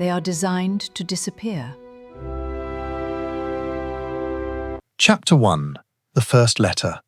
They are designed to disappear. Chapter 1. The First Letter.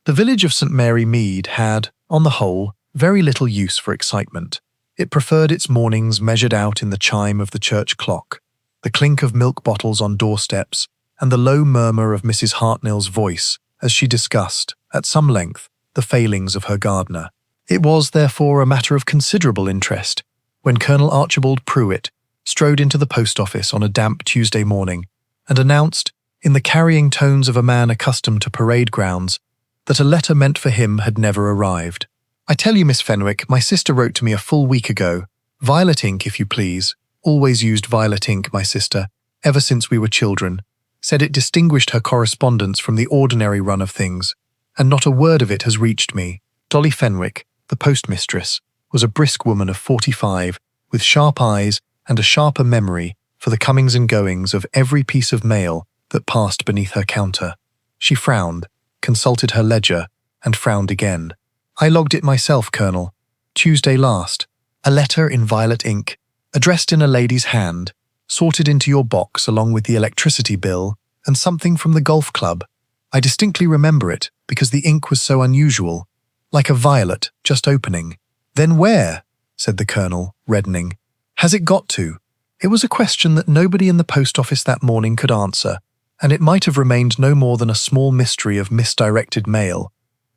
The village of St. Mary Mead had, on the whole, very little use for excitement. It preferred its mornings measured out in the chime of the church clock, the clink of milk bottles on doorsteps, and the low murmur of Mrs. Hartnell's voice as she discussed, at some length, the failings of her gardener. It was, therefore, a matter of considerable interest when Colonel Archibald Pruitt strode into the post office on a damp Tuesday morning and announced, in the carrying tones of a man accustomed to parade grounds, that a letter meant for him had never arrived. "I tell you, Miss Fenwick, my sister wrote to me a full week ago. Violet ink, if you please. Always used violet ink, my sister, ever since we were children. Said it distinguished her correspondence from the ordinary run of things, and not a word of it has reached me." Dolly Fenwick, the postmistress, was a brisk woman of 45, with sharp eyes and a sharper memory for the comings and goings of every piece of mail that passed beneath her counter. She frowned, consulted her ledger, and frowned again. "I logged it myself, Colonel. Tuesday last. A letter in violet ink, addressed in a lady's hand, sorted into your box along with the electricity bill and something from the golf club. I distinctly remember it because the ink was so unusual, like a violet just opening." "Then where?" said the Colonel, reddening. "Has it got to?" It was a question that nobody in the post office that morning could answer, and it might have remained no more than a small mystery of misdirected mail,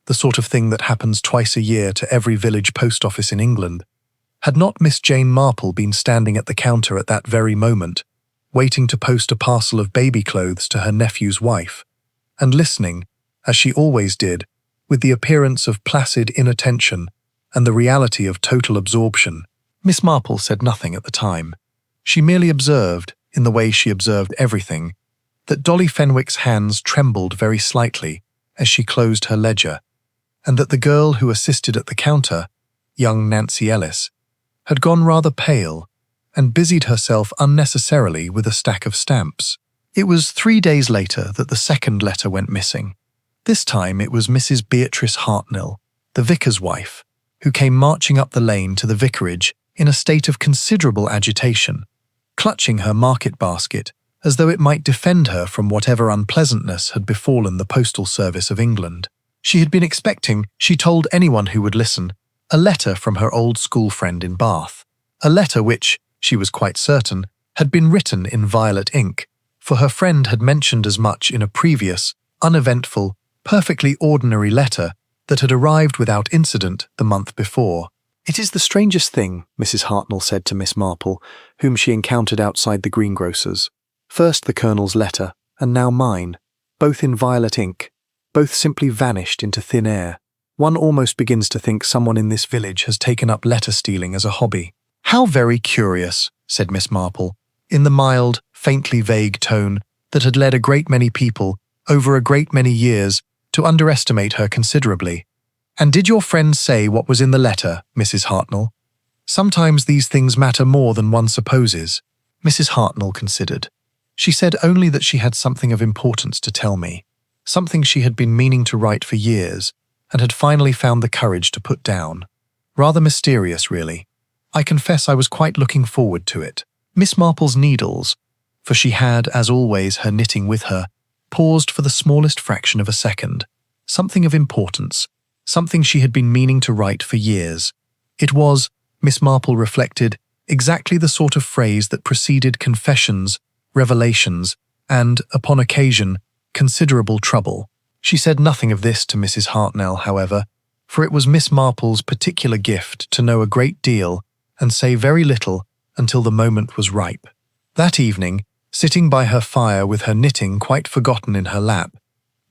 the sort of thing that happens twice a year to every village post office in England, had not Miss Jane Marple been standing at the counter at that very moment, waiting to post a parcel of baby clothes to her nephew's wife, and listening, as she always did, with the appearance of placid inattention and the reality of total absorption. Miss Marple said nothing at the time. She merely observed, in the way she observed everything, that Dolly Fenwick's hands trembled very slightly as she closed her ledger, and that the girl who assisted at the counter, young Nancy Ellis, had gone rather pale and busied herself unnecessarily with a stack of stamps. It was 3 days later that the second letter went missing. This time it was Mrs. Beatrice Hartnell, the vicar's wife, who came marching up the lane to the vicarage in a state of considerable agitation, clutching her market basket as though it might defend her from whatever unpleasantness had befallen the postal service of England. She had been expecting, she told anyone who would listen, a letter from her old school friend in Bath, a letter which, she was quite certain, had been written in violet ink, for her friend had mentioned as much in a previous, uneventful, perfectly ordinary letter that had arrived without incident the month before. "It is the strangest thing," Mrs. Hartnell said to Miss Marple, whom she encountered outside the greengrocer's. "First the Colonel's letter, and now mine, both in violet ink, both simply vanished into thin air. One almost begins to think someone in this village has taken up letter-stealing as a hobby." "How very curious," said Miss Marple, in the mild, faintly vague tone that had led a great many people, over a great many years, to underestimate her considerably. "And did your friend say what was in the letter, Mrs. Hartnell? Sometimes these things matter more than one supposes." Mrs. Hartnell considered. "She said only that she had something of importance to tell me, something she had been meaning to write for years, and had finally found the courage to put down. Rather mysterious, really. I confess I was quite looking forward to it." Miss Marple's needles, for she had, as always, her knitting with her, paused for the smallest fraction of a second. Something of importance, something she had been meaning to write for years. It was, Miss Marple reflected, exactly the sort of phrase that preceded confessions, revelations, and, upon occasion, considerable trouble. She said nothing of this to Mrs. Hartnell, however, for it was Miss Marple's particular gift to know a great deal and say very little until the moment was ripe. That evening, sitting by her fire with her knitting quite forgotten in her lap,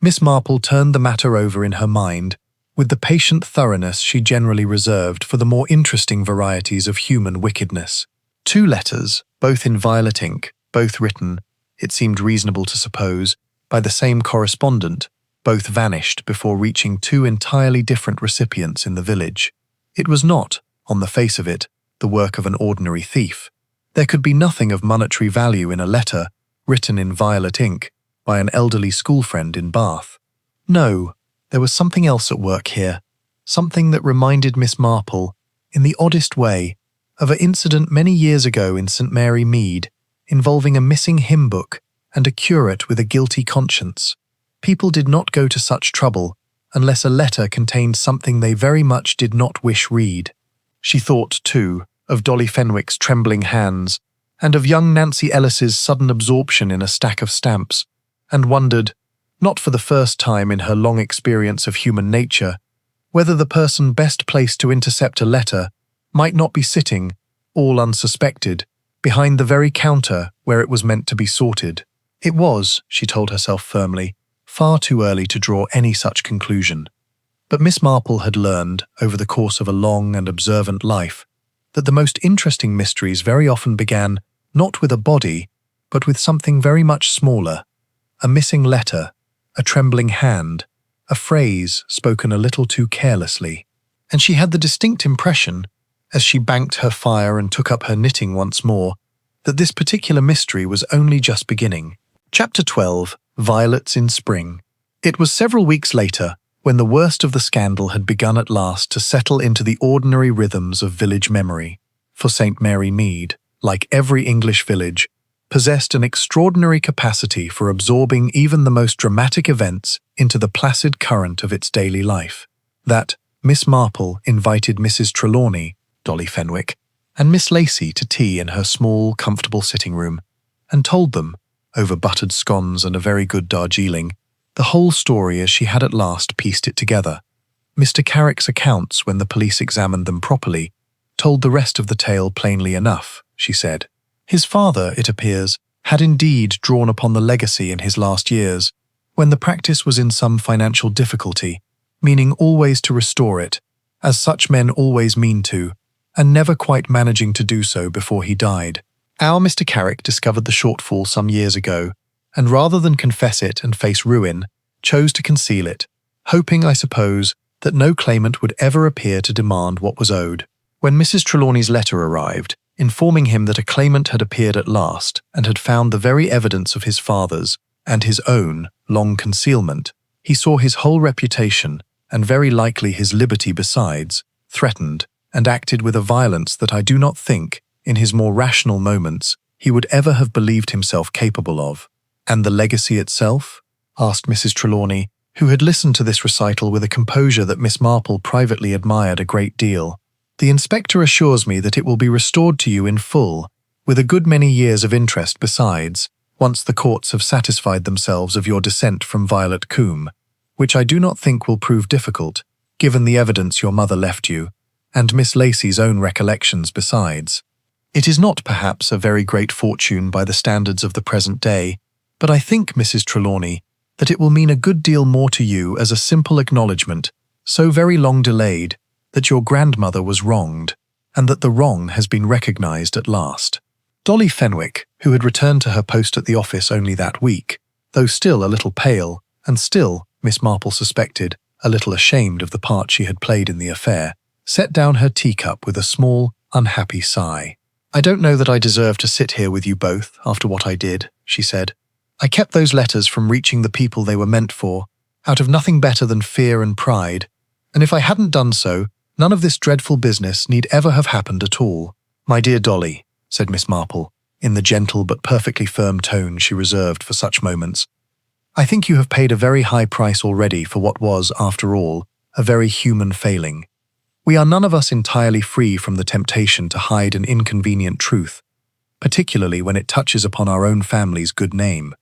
Miss Marple turned the matter over in her mind with the patient thoroughness she generally reserved for the more interesting varieties of human wickedness. 2 letters, both in violet ink, both written, it seemed reasonable to suppose, by the same correspondent, both vanished before reaching 2 entirely different recipients in the village. It was not, on the face of it, the work of an ordinary thief. There could be nothing of monetary value in a letter, written in violet ink, by an elderly school friend in Bath. No, there was something else at work here, something that reminded Miss Marple, in the oddest way, of an incident many years ago in St. Mary Mead involving a missing hymn book and a curate with a guilty conscience. People did not go to such trouble unless a letter contained something they very much did not wish read. She thought, too, of Dolly Fenwick's trembling hands and of young Nancy Ellis's sudden absorption in a stack of stamps, and wondered, not for the first time in her long experience of human nature, whether the person best placed to intercept a letter might not be sitting, all unsuspected, behind the very counter where it was meant to be sorted. It was, she told herself firmly, far too early to draw any such conclusion. But Miss Marple had learned, over the course of a long and observant life, that the most interesting mysteries very often began not with a body, but with something very much smaller, a missing letter, a trembling hand, a phrase spoken a little too carelessly. And she had the distinct impression, as she banked her fire and took up her knitting once more, that this particular mystery was only just beginning. Chapter 12. Violets in Spring. It was several weeks later, when the worst of the scandal had begun at last to settle into the ordinary rhythms of village memory. For St. Mary Mead, like every English village, possessed an extraordinary capacity for absorbing even the most dramatic events into the placid current of its daily life. That Miss Marple invited Mrs. Trelawney, Dolly Fenwick, and Miss Lacey to tea in her small, comfortable sitting room, and told them, over buttered scones and a very good Darjeeling, the whole story as she had at last pieced it together. Mr. Carrick's accounts, when the police examined them properly, told the rest of the tale plainly enough, she said. His father, it appears, had indeed drawn upon the legacy in his last years, when the practice was in some financial difficulty, meaning always to restore it, as such men always mean to, and never quite managing to do so before he died. Our Mr. Carrick discovered the shortfall some years ago, and rather than confess it and face ruin, chose to conceal it, hoping, I suppose, that no claimant would ever appear to demand what was owed. When Mrs. Trelawney's letter arrived, informing him that a claimant had appeared at last and had found the very evidence of his father's and his own long concealment, he saw his whole reputation, and very likely his liberty besides, threatened, and acted with a violence that I do not think, in his more rational moments, he would ever have believed himself capable of. And the legacy itself? Asked Mrs. Trelawney, who had listened to this recital with a composure that Miss Marple privately admired a great deal. The inspector assures me that it will be restored to you in full, with a good many years of interest besides, once the courts have satisfied themselves of your descent from Violet Combe, which I do not think will prove difficult, given the evidence your mother left you, and Miss Lacey's own recollections besides. It is not, perhaps, a very great fortune by the standards of the present day, but I think, Mrs. Trelawney, that it will mean a good deal more to you as a simple acknowledgement, so very long delayed, that your grandmother was wronged, and that the wrong has been recognized at last. Dolly Fenwick, who had returned to her post at the office only that week, though still a little pale, and still, Miss Marple suspected, a little ashamed of the part she had played in the affair, set down her teacup with a small, unhappy sigh. "I don't know that I deserve to sit here with you both after what I did," she said. "I kept those letters from reaching the people they were meant for, out of nothing better than fear and pride, and if I hadn't done so, none of this dreadful business need ever have happened at all." "My dear Dolly," said Miss Marple, in the gentle but perfectly firm tone she reserved for such moments, "I think you have paid a very high price already for what was, after all, a very human failing. We are none of us entirely free from the temptation to hide an inconvenient truth, particularly when it touches upon our own family's good name.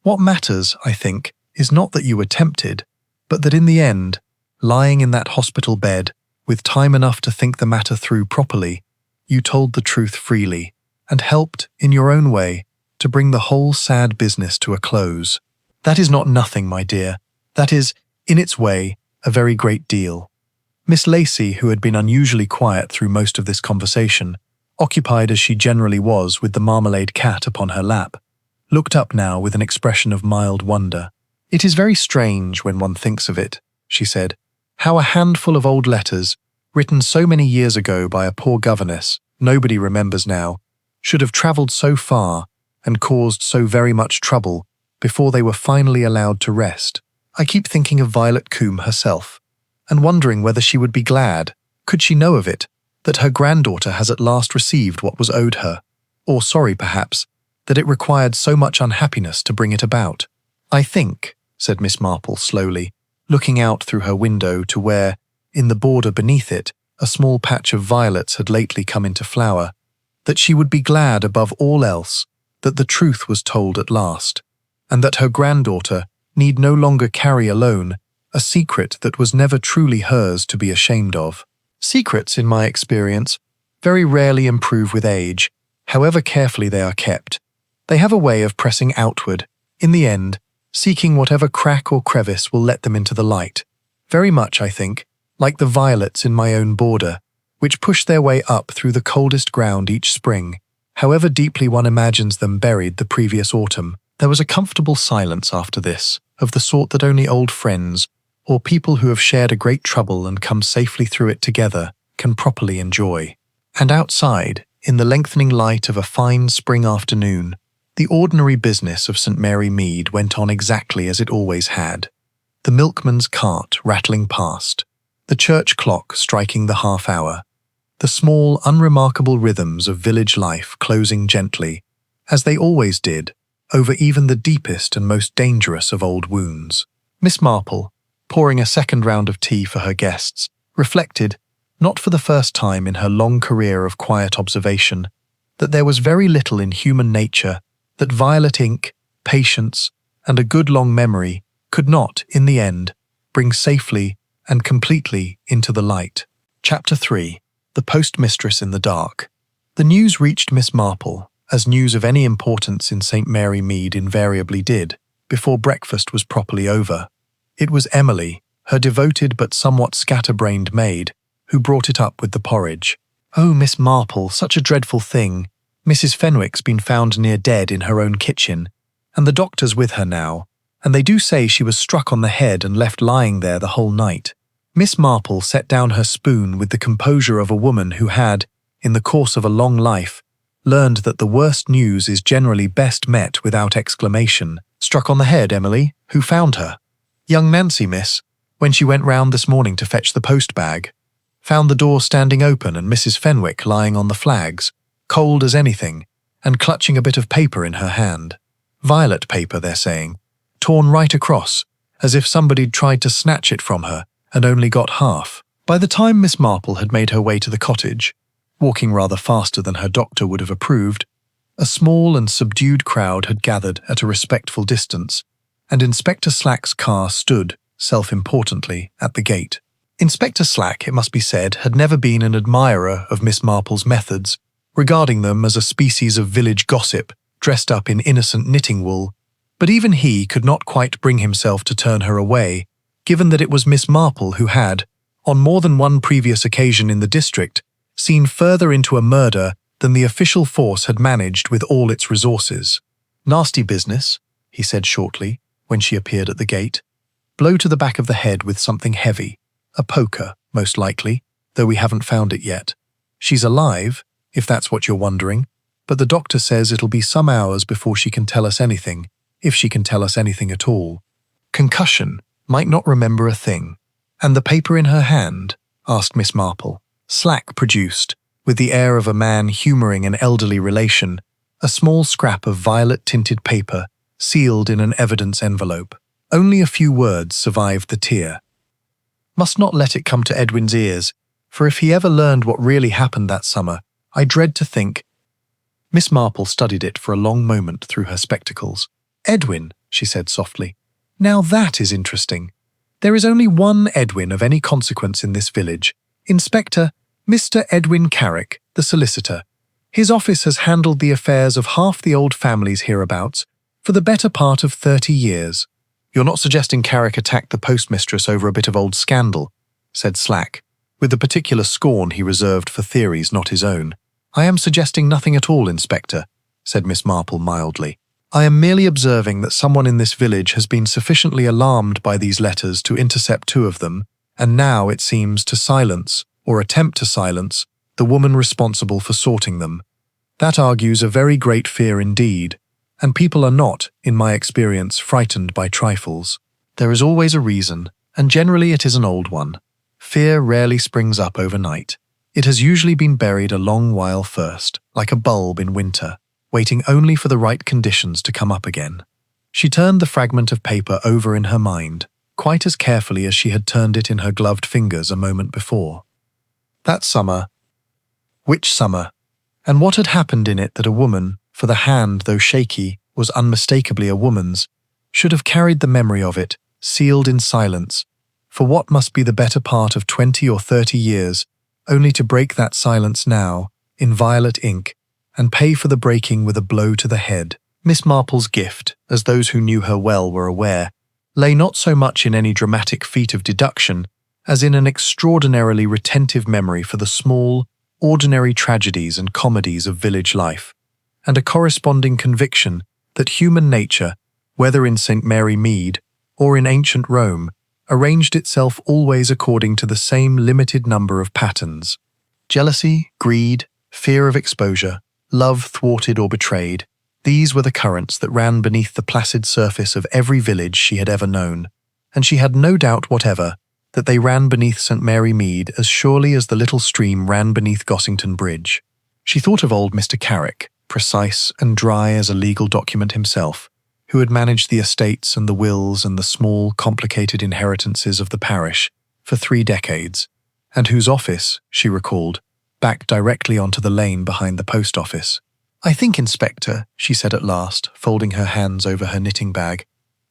What matters, I think, is not that you were tempted, but that in the end, lying in that hospital bed, with time enough to think the matter through properly, you told the truth freely, and helped, in your own way, to bring the whole sad business to a close. That is not nothing, my dear. That is, in its way, a very great deal." Miss Lacey, who had been unusually quiet through most of this conversation, occupied as she generally was with the marmalade cat upon her lap, looked up now with an expression of mild wonder. "It is very strange when one thinks of it," she said, "how a handful of old letters, written so many years ago by a poor governess, nobody remembers now, should have travelled so far and caused so very much trouble before they were finally allowed to rest. I keep thinking of Violet Combe herself, and wondering whether she would be glad, could she know of it, that her granddaughter has at last received what was owed her, or sorry, perhaps, that it required so much unhappiness to bring it about. I think, said Miss Marple slowly, looking out through her window to where, in the border beneath it, a small patch of violets had lately come into flower, that she would be glad above all else that the truth was told at last, and that her granddaughter need no longer carry alone a secret that was never truly hers to be ashamed of. Secrets, in my experience, very rarely improve with age, however carefully they are kept. They have a way of pressing outward, in the end, seeking whatever crack or crevice will let them into the light. Very much, I think, like the violets in my own border, which push their way up through the coldest ground each spring, however deeply one imagines them buried the previous autumn. There was a comfortable silence after this, of the sort that only old friends, or people who have shared a great trouble and come safely through it together, can properly enjoy. And outside, in the lengthening light of a fine spring afternoon, the ordinary business of St. Mary Mead went on exactly as it always had. The milkman's cart rattling past, the church clock striking the half-hour, the small, unremarkable rhythms of village life closing gently, as they always did, over even the deepest and most dangerous of old wounds. Miss Marple, pouring a second round of tea for her guests, reflected, not for the first time in her long career of quiet observation, that there was very little in human nature that violet ink, patience, and a good long memory could not, in the end, bring safely and completely into the light. Chapter 3. The Postmistress in the Dark. The news reached Miss Marple, as news of any importance in St. Mary Mead invariably did, before breakfast was properly over. It was Emily, her devoted but somewhat scatter-brained maid, who brought it up with the porridge. "Oh, Miss Marple, such a dreadful thing. Mrs. Fenwick's been found near dead in her own kitchen, and the doctor's with her now, and they do say she was struck on the head and left lying there the whole night." Miss Marple set down her spoon with the composure of a woman who had, in the course of a long life, learned that the worst news is generally best met without exclamation. "Struck on the head, Emily? Who found her?" "Young Nancy, miss, when she went round this morning to fetch the post-bag. Found the door standing open and Mrs. Fenwick lying on the flags, cold as anything, and clutching a bit of paper in her hand. Violet paper, they're saying, torn right across, as if somebody'd tried to snatch it from her and only got half." By the time Miss Marple had made her way to the cottage, walking rather faster than her doctor would have approved, a small and subdued crowd had gathered at a respectful distance, and Inspector Slack's car stood, self-importantly, at the gate. Inspector Slack, it must be said, had never been an admirer of Miss Marple's methods, regarding them as a species of village gossip dressed up in innocent knitting wool, but even he could not quite bring himself to turn her away, given that it was Miss Marple who had, on more than one previous occasion in the district, seen further into a murder than the official force had managed with all its resources. "Nasty business," he said shortly, when she appeared at the gate. "Blow to the back of the head with something heavy. A poker, most likely, though we haven't found it yet. She's alive, if that's what you're wondering, but the doctor says it'll be some hours before she can tell us anything, if she can tell us anything at all. Concussion, might not remember a thing." "And the paper in her hand?" asked Miss Marple. Slack produced, with the air of a man humouring an elderly relation, a small scrap of violet-tinted paper, sealed in an evidence envelope. Only a few words survived the tear. "Must not let it come to Edwin's ears, for if he ever learned what really happened that summer, I dread to think—" Miss Marple studied it for a long moment through her spectacles. "Edwin," she said softly. "Now that is interesting. There is only one Edwin of any consequence in this village. Inspector, Mr. Edwin Carrick, the solicitor. His office has handled the affairs of half the old families hereabouts for the better part of 30 years. "You're not suggesting Carrick attacked the postmistress over a bit of old scandal?" said Slack, with the particular scorn he reserved for theories not his own. "I am suggesting nothing at all, Inspector," said Miss Marple mildly. "I am merely observing that someone in this village has been sufficiently alarmed by these letters to intercept 2 of them, and now, it seems, to silence, or attempt to silence, the woman responsible for sorting them. That argues a very great fear indeed, and people are not, in my experience, frightened by trifles. There is always a reason, and generally it is an old one. Fear rarely springs up overnight. It has usually been buried a long while first, like a bulb in winter, waiting only for the right conditions to come up again. She turned the fragment of paper over in her mind, quite as carefully as she had turned it in her gloved fingers a moment before. That summer. Which summer? And what had happened in it that a woman, for the hand, though shaky, was unmistakably a woman's, should have carried the memory of it, sealed in silence, for what must be the better part of 20 or 30 years, only to break that silence now, in violet ink, and pay for the breaking with a blow to the head. Miss Marple's gift, as those who knew her well were aware, lay not so much in any dramatic feat of deduction as in an extraordinarily retentive memory for the small, ordinary tragedies and comedies of village life, and a corresponding conviction that human nature, whether in St. Mary Mead or in ancient Rome, arranged itself always according to the same limited number of patterns. Jealousy, greed, fear of exposure, love thwarted or betrayed, these were the currents that ran beneath the placid surface of every village she had ever known, and she had no doubt whatever that they ran beneath St. Mary Mead as surely as the little stream ran beneath Gossington Bridge. She thought of old Mr. Carrick, precise and dry as a legal document himself, who had managed the estates and the wills and the small, complicated inheritances of the parish for 3 decades, and whose office, she recalled, backed directly onto the lane behind the post office. "I think, Inspector," she said at last, folding her hands over her knitting bag,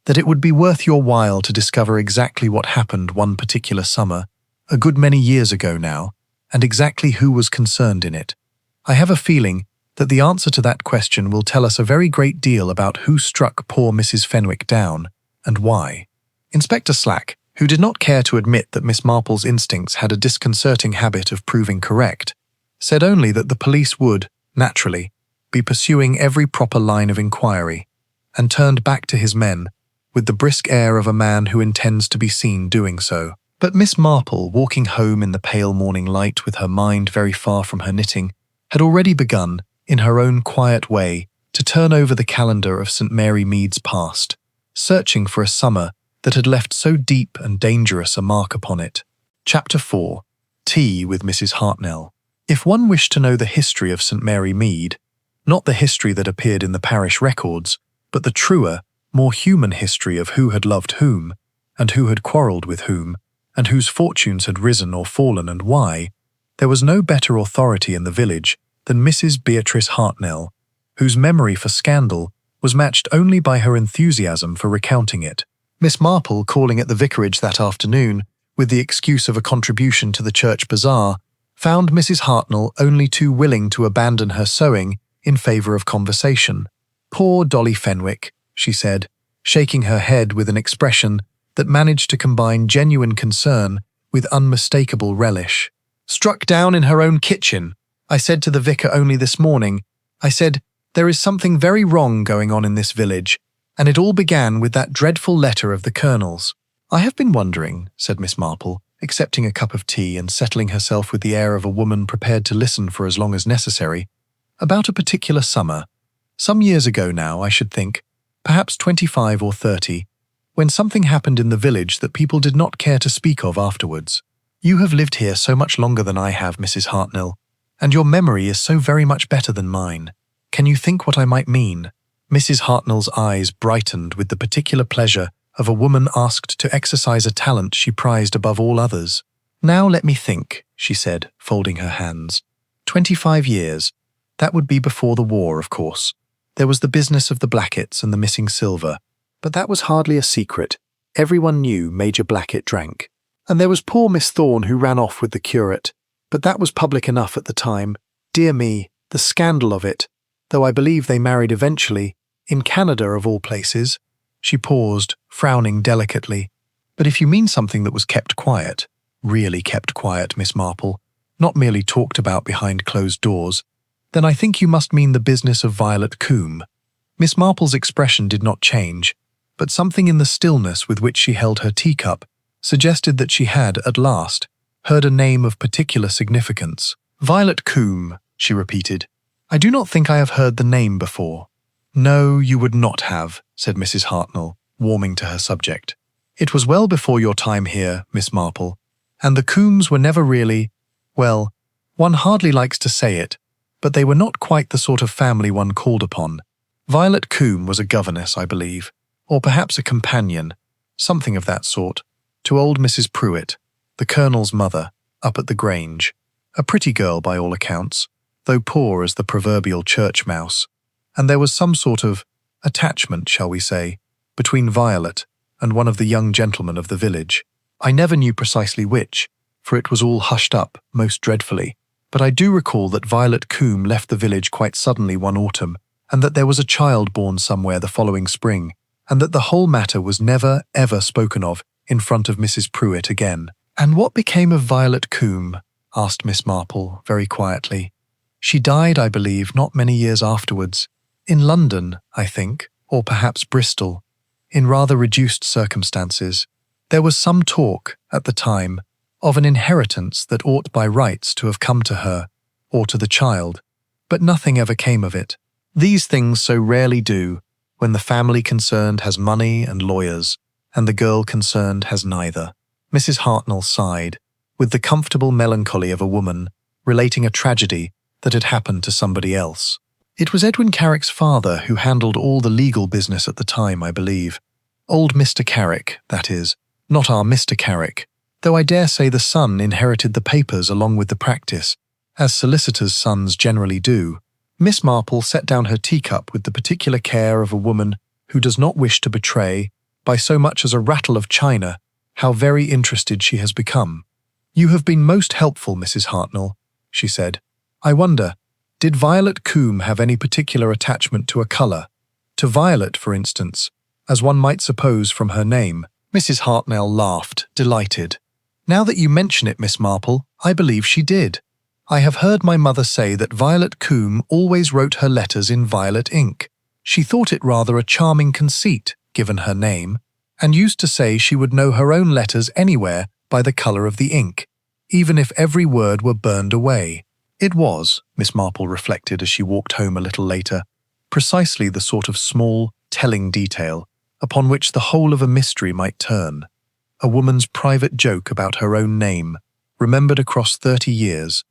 "that it would be worth your while to discover exactly what happened one particular summer, a good many years ago now, and exactly who was concerned in it. I have a feeling that the answer to that question will tell us a very great deal about who struck poor Mrs. Fenwick down, and why." Inspector Slack, who did not care to admit that Miss Marple's instincts had a disconcerting habit of proving correct, said only that the police would, naturally, be pursuing every proper line of inquiry, and turned back to his men with the brisk air of a man who intends to be seen doing so. But Miss Marple, walking home in the pale morning light with her mind very far from her knitting, had already begun, in her own quiet way, to turn over the calendar of St. Mary Mead's past, searching for a summer that had left so deep and dangerous a mark upon it. Chapter 4. Tea with Mrs. Hartnell. If one wished to know the history of St. Mary Mead, not the history that appeared in the parish records, but the truer, more human history of who had loved whom, and who had quarrelled with whom, and whose fortunes had risen or fallen and why, there was no better authority in the village than Mrs. Beatrice Hartnell, whose memory for scandal was matched only by her enthusiasm for recounting it. Miss Marple, calling at the vicarage that afternoon, with the excuse of a contribution to the church bazaar, found Mrs. Hartnell only too willing to abandon her sewing in favour of conversation. "Poor Dolly Fenwick," she said, shaking her head with an expression that managed to combine genuine concern with unmistakable relish. "Struck down in her own kitchen. I said to the vicar only this morning, I said, there is something very wrong going on in this village, and it all began with that dreadful letter of the Colonel's." "I have been wondering," said Miss Marple, accepting a cup of tea and settling herself with the air of a woman prepared to listen for as long as necessary, "about a particular summer, some years ago now, I should think, perhaps 25 or 30, when something happened in the village that people did not care to speak of afterwards. You have lived here so much longer than I have, Mrs. Hartnell, and your memory is so very much better than mine. Can you think what I might mean?" Mrs. Hartnell's eyes brightened with the particular pleasure of a woman asked to exercise a talent she prized above all others. "Now let me think," she said, folding her hands. 25 years. That would be before the war, of course. There was the business of the Blacketts and the missing silver, but that was hardly a secret. Everyone knew Major Blackett drank. And there was poor Miss Thorne who ran off with the curate, but that was public enough at the time. Dear me, the scandal of it, though I believe they married eventually, in Canada of all places." She paused, frowning delicately. "But if you mean something that was kept quiet, really kept quiet, Miss Marple, not merely talked about behind closed doors, then I think you must mean the business of Violet Combe." Miss Marple's expression did not change, but something in the stillness with which she held her teacup suggested that she had, at last, heard a name of particular significance. "Violet Combe," she repeated. "I do not think I have heard the name before." "No, you would not have," said Mrs. Hartnell, warming to her subject. "It was well before your time here, Miss Marple, and the Combes were never really, well, One hardly likes to say it, but they were not quite the sort of family one called upon. Violet Combe was a governess, I believe, or perhaps a companion, something of that sort, to old Mrs. Pruitt, the Colonel's mother, up at the Grange. A pretty girl by all accounts, though poor as the proverbial church mouse, and there was some sort of attachment, shall we say, between Violet and one of the young gentlemen of the village. I never knew precisely which, for it was all hushed up most dreadfully, but I do recall that Violet Combe left the village quite suddenly one autumn, and that there was a child born somewhere the following spring, and that the whole matter was never, ever spoken of in front of Mrs. Pruitt again. "And what became of Violet Combe?" asked Miss Marple very quietly. "She died, I believe, not many years afterwards. In London, I think, or perhaps Bristol, in rather reduced circumstances. There was some talk, at the time, of an inheritance that ought by rights to have come to her, or to the child, but nothing ever came of it. These things so rarely do, when the family concerned has money and lawyers, and the girl concerned has neither." Mrs. Hartnell sighed, with the comfortable melancholy of a woman relating a tragedy that had happened to somebody else. "It was Edwin Carrick's father who handled all the legal business at the time, I believe. Old Mr. Carrick, that is, not our Mr. Carrick, though I dare say the son inherited the papers along with the practice, as solicitors' sons generally do." Miss Marple set down her teacup with the particular care of a woman who does not wish to betray, by so much as a rattle of china, how very interested she has become. "You have been most helpful, Mrs. Hartnell," she said. "I wonder, did Violet Combe have any particular attachment to a colour? To violet, for instance, as one might suppose from her name?" Mrs. Hartnell laughed, delighted. "Now that you mention it, Miss Marple, I believe she did. I have heard my mother say that Violet Combe always wrote her letters in violet ink. She thought it rather a charming conceit, given her name, and used to say she would know her own letters anywhere by the colour of the ink, even if every word were burned away." It was, Miss Marple reflected as she walked home a little later, precisely the sort of small, telling detail upon which the whole of a mystery might turn. A woman's private joke about her own name, remembered across 30 years,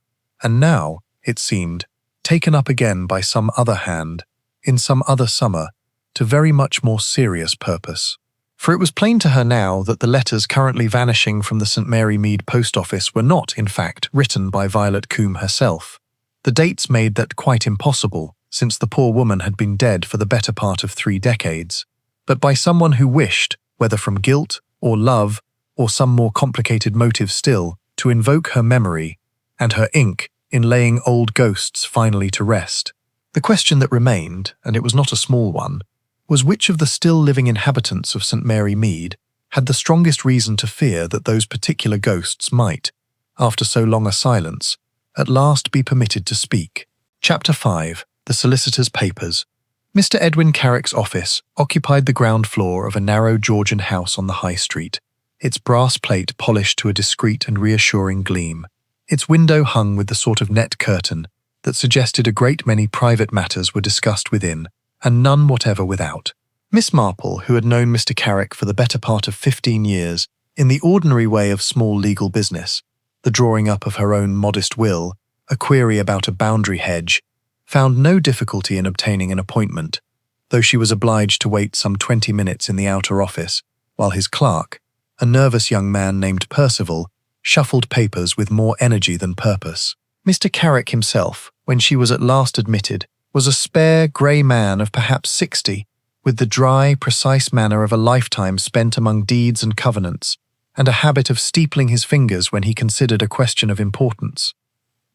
and now, it seemed, taken up again by some other hand, in some other summer, to very much more serious purpose. For it was plain to her now that the letters currently vanishing from the St. Mary Mead post office were not, in fact, written by Violet Combe herself. The dates made that quite impossible, since the poor woman had been dead for the better part of 3 decades, but by someone who wished, whether from guilt or love or some more complicated motive still, to invoke her memory and her ink in laying old ghosts finally to rest. The question that remained, and it was not a small one, was which of the still living inhabitants of St. Mary Mead had the strongest reason to fear that those particular ghosts might, after so long a silence, at last be permitted to speak. Chapter 5. The Solicitor's Papers. Mr. Edwin Carrick's office occupied the ground floor of a narrow Georgian house on the High Street, its brass plate polished to a discreet and reassuring gleam, its window hung with the sort of net curtain that suggested a great many private matters were discussed within, and none whatever without. Miss Marple, who had known Mr. Carrick for the better part of 15 years, in the ordinary way of small legal business, the drawing up of her own modest will, a query about a boundary hedge, found no difficulty in obtaining an appointment, though she was obliged to wait some 20 minutes in the outer office, while his clerk, a nervous young man named Percival, shuffled papers with more energy than purpose. Mr. Carrick himself, when she was at last admitted, was a spare, grey man of perhaps 60, with the dry, precise manner of a lifetime spent among deeds and covenants, and a habit of steepling his fingers when he considered a question of importance.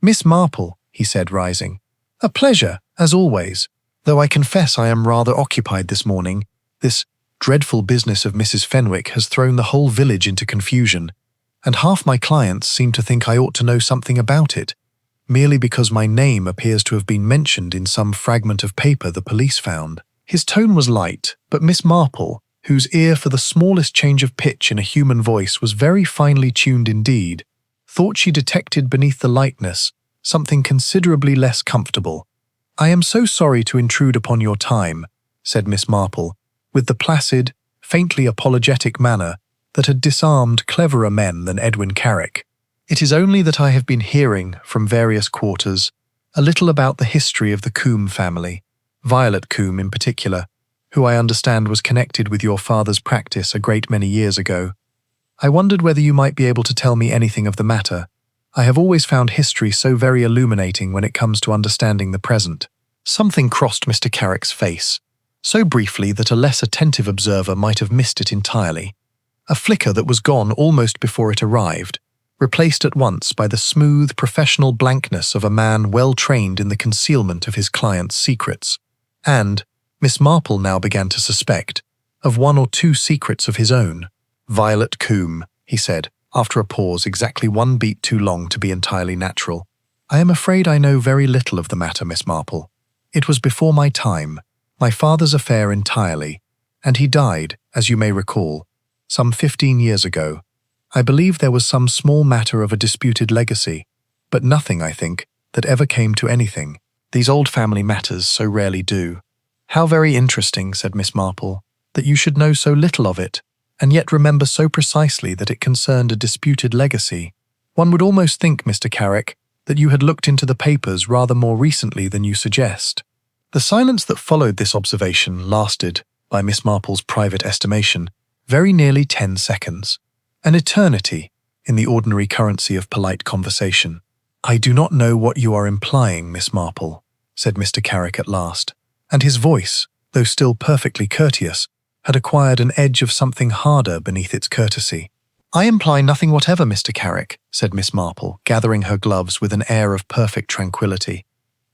"Miss Marple," he said, rising, "a pleasure, as always, though I confess I am rather occupied this morning. This dreadful business of Mrs. Fenwick has thrown the whole village into confusion, and half my clients seem to think I ought to know something about it, merely because my name appears to have been mentioned in some fragment of paper the police found." His tone was light, but Miss Marple, whose ear for the smallest change of pitch in a human voice was very finely tuned indeed, thought she detected beneath the lightness something considerably less comfortable. "I am so sorry to intrude upon your time," said Miss Marple, with the placid, faintly apologetic manner that had disarmed cleverer men than Edwin Carrick. It is only that I have been hearing, from various quarters, a little about the history of the Combe family, Violet Combe in particular, who I understand was connected with your father's practice a great many years ago. I wondered whether you might be able to tell me anything of the matter. I have always found history so very illuminating when it comes to understanding the present. Something crossed Mr. Carrick's face, so briefly that a less attentive observer might have missed it entirely. A flicker that was gone almost before it arrived, replaced at once by the smooth, professional blankness of a man well trained in the concealment of his client's secrets. And Miss Marple now began to suspect of one or two secrets of his own. "Violet Combe," he said, after a pause exactly one beat too long to be entirely natural. "I am afraid I know very little of the matter, Miss Marple. It was before my time, my father's affair entirely, and he died, as you may recall, some 15 years ago. I believe there was some small matter of a disputed legacy, but nothing, I think, that ever came to anything. These old family matters so rarely do." "How very interesting," said Miss Marple, "that you should know so little of it, and yet remember so precisely that it concerned a disputed legacy. One would almost think, Mr. Carrick, that you had looked into the papers rather more recently than you suggest." The silence that followed this observation lasted, by Miss Marple's private estimation, very nearly 10 seconds. An eternity in the ordinary currency of polite conversation. "I do not know what you are implying, Miss Marple," said Mr. Carrick at last, and his voice, though still perfectly courteous, had acquired an edge of something harder beneath its courtesy. "I imply nothing whatever, Mr. Carrick," said Miss Marple, gathering her gloves with an air of perfect tranquillity.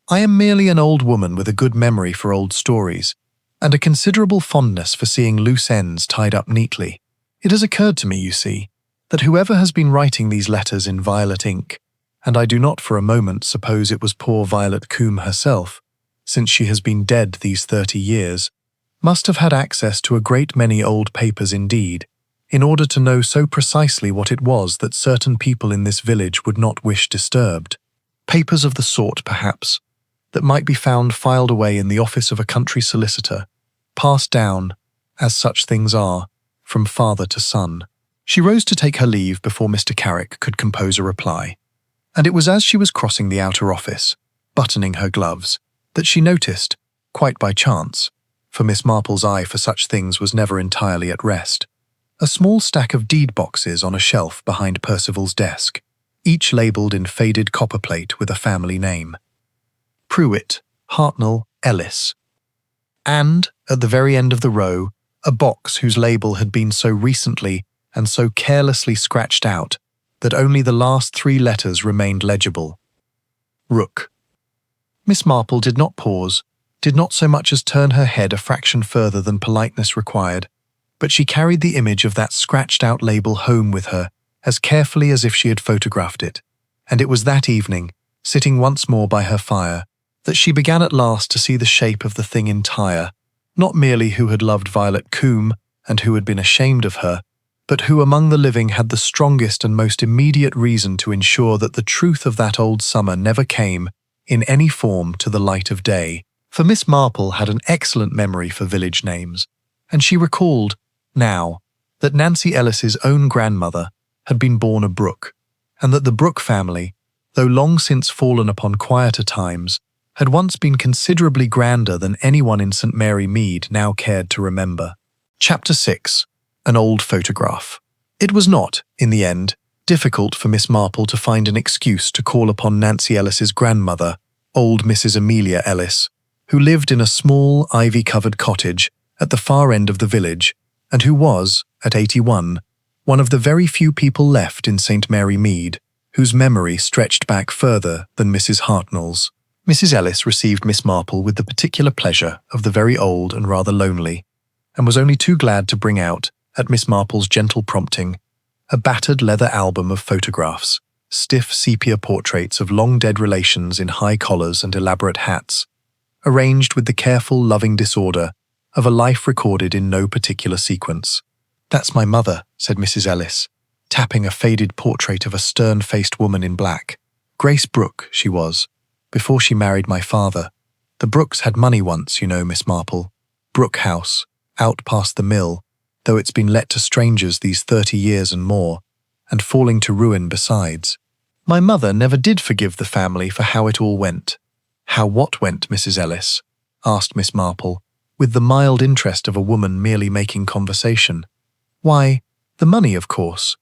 "I am merely an old woman with a good memory for old stories, and a considerable fondness for seeing loose ends tied up neatly. It has occurred to me, you see, that whoever has been writing these letters in violet ink, and I do not for a moment suppose it was poor Violet Combe herself, since she has been dead these 30 years, must have had access to a great many old papers indeed, in order to know so precisely what it was that certain people in this village would not wish disturbed. Papers of the sort, perhaps, that might be found filed away in the office of a country solicitor, passed down, as such things are, from father to son." She rose to take her leave before Mr. Carrick could compose a reply, and it was as she was crossing the outer office, buttoning her gloves, that she noticed, quite by chance, for Miss Marple's eye for such things was never entirely at rest, a small stack of deed boxes on a shelf behind Percival's desk, each labelled in faded copperplate with a family name. Pruitt, Hartnell, Ellis. And, at the very end of the row, a box whose label had been so recently and so carelessly scratched out that only the last 3 letters remained legible. Rook. Miss Marple did not pause, did not so much as turn her head a fraction further than politeness required, but she carried the image of that scratched-out label home with her as carefully as if she had photographed it, and it was that evening, sitting once more by her fire, that she began at last to see the shape of the thing entire, not merely who had loved Violet Combe and who had been ashamed of her, but who among the living had the strongest and most immediate reason to ensure that the truth of that old summer never came, in any form, to the light of day. For Miss Marple had an excellent memory for village names, and she recalled, now, that Nancy Ellis's own grandmother had been born a Brooke, and that the Brooke family, though long since fallen upon quieter times, had once been considerably grander than anyone in St. Mary Mead now cared to remember. Chapter 6. An Old Photograph. It was not, in the end, difficult for Miss Marple to find an excuse to call upon Nancy Ellis's grandmother, old Mrs. Amelia Ellis, who lived in a small, ivy-covered cottage at the far end of the village, and who was, at 81, one of the very few people left in St. Mary Mead whose memory stretched back further than Mrs. Hartnell's. Mrs. Ellis received Miss Marple with the particular pleasure of the very old and rather lonely, and was only too glad to bring out, at Miss Marple's gentle prompting, a battered leather album of photographs, stiff sepia portraits of long-dead relations in high collars and elaborate hats, arranged with the careful, loving disorder of a life recorded in no particular sequence. "That's my mother," said Mrs. Ellis, tapping a faded portrait of a stern-faced woman in black. "Grace Brooke, she was, before she married my father. The Brookes had money once, you know, Miss Marple. Brooke House, out past the mill, though it's been let to strangers these 30 years and more, and falling to ruin besides. My mother never did forgive the family for how it all went. How what went, Mrs. Ellis? Asked Miss Marple, with the mild interest of a woman merely making conversation. Why, the money, of course.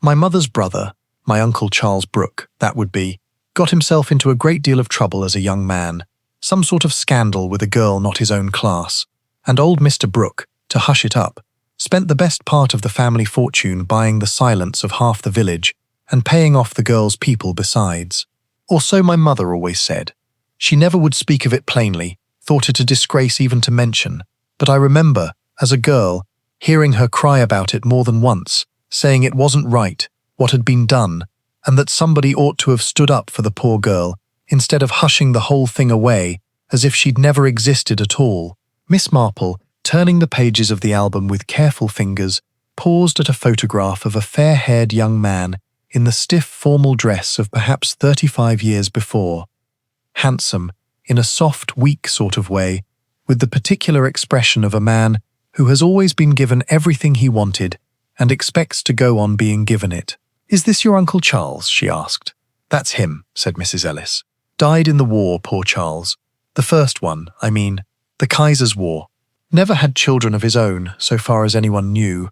My mother's brother, my Uncle Charles Brooke, that would be, got himself into a great deal of trouble as a young man, some sort of scandal with a girl not his own class, and old Mr. Brooke, to hush it up, spent the best part of the family fortune buying the silence of half the village and paying off the girl's people besides. Or so my mother always said. She never would speak of it plainly, thought it a disgrace even to mention, but I remember, as a girl, hearing her cry about it more than once, saying it wasn't right, what had been done, and that somebody ought to have stood up for the poor girl, instead of hushing the whole thing away, as if she'd never existed at all. Miss Marple, turning the pages of the album with careful fingers, paused at a photograph of a fair-haired young man in the stiff formal dress of perhaps 35 years before. Handsome, in a soft, weak sort of way, with the particular expression of a man who has always been given everything he wanted and expects to go on being given it. "Is this your Uncle Charles?" she asked. "That's him," said Mrs. Ellis. "Died in the war, poor Charles. The first one, I mean, the Kaiser's War. Never had children of his own, so far as anyone knew,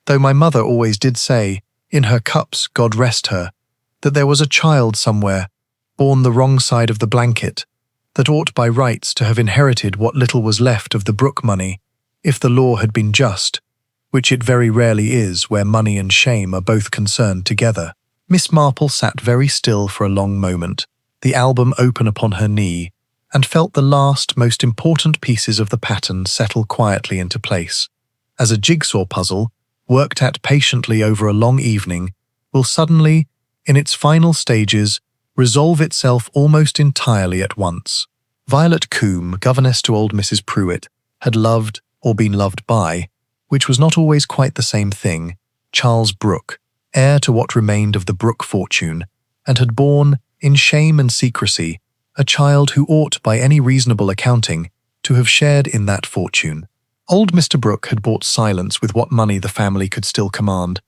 though my mother always did say, in her cups, God rest her, that there was a child somewhere, born the wrong side of the blanket, that ought by rights to have inherited what little was left of the Brooke money, if the law had been just, which it very rarely is where money and shame are both concerned together." Miss Marple sat very still for a long moment, the album open upon her knee, and felt the last, most important pieces of the pattern settle quietly into place, as a jigsaw puzzle, worked at patiently over a long evening, will suddenly, in its final stages, resolve itself almost entirely at once. Violet Combe, governess to old Mrs. Pruitt, had loved, or been loved by, which was not always quite the same thing, Charles Brooke, heir to what remained of the Brooke fortune, and had borne, in shame and secrecy, a child who ought, by any reasonable accounting, to have shared in that fortune. Old Mr. Brooke had bought silence with what money the family could still command.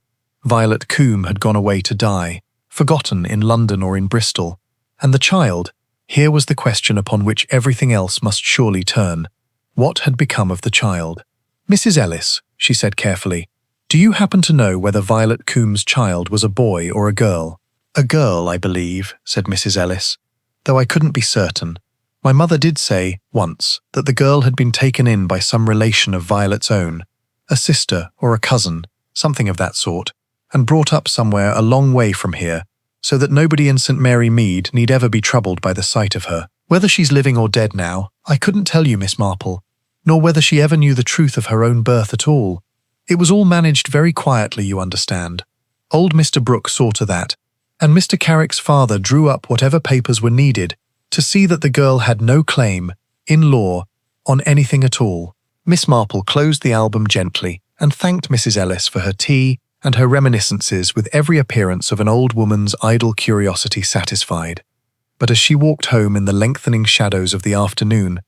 Violet Combe had gone away to die, forgotten in London or in Bristol, and the child, here was the question upon which everything else must surely turn. What had become of the child? "Mrs. Ellis," she said carefully, "do you happen to know whether Violet Combe's child was a boy or a girl?" "A girl, I believe," said Mrs. Ellis, "though I couldn't be certain. My mother did say, once, that the girl had been taken in by some relation of Violet's own, a sister or a cousin, something of that sort, and brought up somewhere a long way from here, so that nobody in St. Mary Mead need ever be troubled by the sight of her. Whether she's living or dead now, I couldn't tell you, Miss Marple, nor whether she ever knew the truth of her own birth at all. It was all managed very quietly, you understand. Old Mr. Brooke saw to that, and Mr. Carrick's father drew up whatever papers were needed to see that the girl had no claim, in law, on anything at all." Miss Marple closed the album gently and thanked Mrs. Ellis for her tea and her reminiscences with every appearance of an old woman's idle curiosity satisfied. But as she walked home in the lengthening shadows of the afternoon,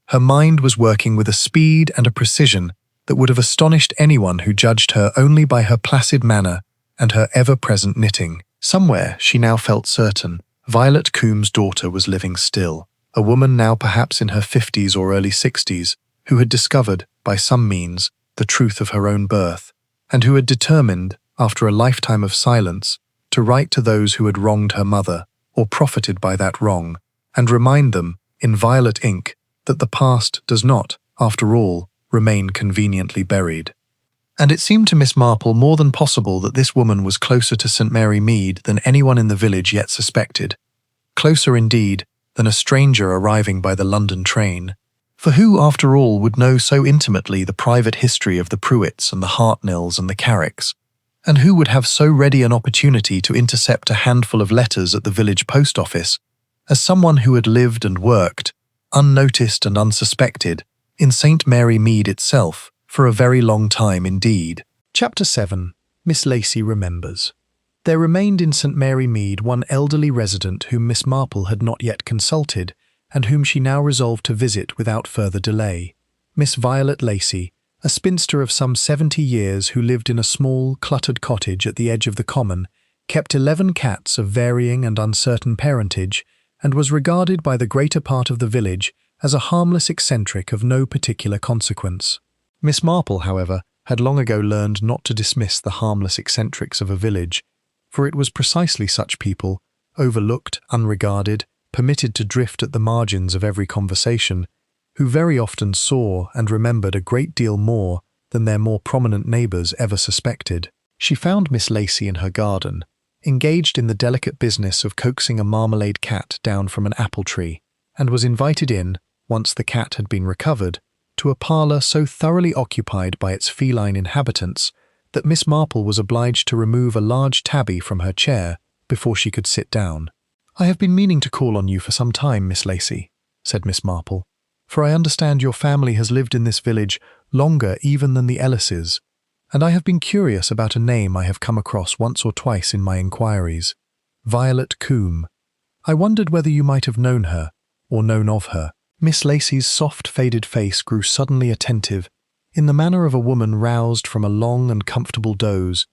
her mind was working with a speed and a precision that would have astonished anyone who judged her only by her placid manner and her ever-present knitting. Somewhere, she now felt certain, Violet Combe's daughter was living still, a woman now perhaps in her 50s or early 60s, who had discovered, by some means, the truth of her own birth, and who had determined, after a lifetime of silence, to write to those who had wronged her mother, or profited by that wrong, and remind them, in violet ink, that the past does not, after all, remain conveniently buried. And it seemed to Miss Marple more than possible that this woman was closer to St. Mary Mead than anyone in the village yet suspected, closer indeed than a stranger arriving by the London train. For who, after all, would know so intimately the private history of the Pruitts and the Hartnells and the Carricks, and who would have so ready an opportunity to intercept a handful of letters at the village post office, as someone who had lived and worked, unnoticed and unsuspected, in St. Mary Mead itself, for a very long time indeed. Chapter 7. Miss Lacy Remembers. There remained in St. Mary Mead one elderly resident whom Miss Marple had not yet consulted, and whom she now resolved to visit without further delay. Miss Violet Lacy, a spinster of some 70 years who lived in a small, cluttered cottage at the edge of the common, kept 11 cats of varying and uncertain parentage, and was regarded by the greater part of the village as a harmless eccentric of no particular consequence. Miss Marple, however, had long ago learned not to dismiss the harmless eccentrics of a village, for it was precisely such people, overlooked, unregarded, permitted to drift at the margins of every conversation, who very often saw and remembered a great deal more than their more prominent neighbours ever suspected. She found Miss Lacey in her garden, engaged in the delicate business of coaxing a marmalade cat down from an apple tree, and was invited in, once the cat had been recovered, to a parlour so thoroughly occupied by its feline inhabitants that Miss Marple was obliged to remove a large tabby from her chair before she could sit down. "I have been meaning to call on you for some time, Miss Lacey," said Miss Marple, "for I understand your family has lived in this village longer even than the Ellises, and I have been curious about a name I have come across once or twice in my inquiries. Violet Combe. I wondered whether you might have known her, or known of her." Miss Lacey's soft, faded face grew suddenly attentive, in the manner of a woman roused from a long and comfortable doze.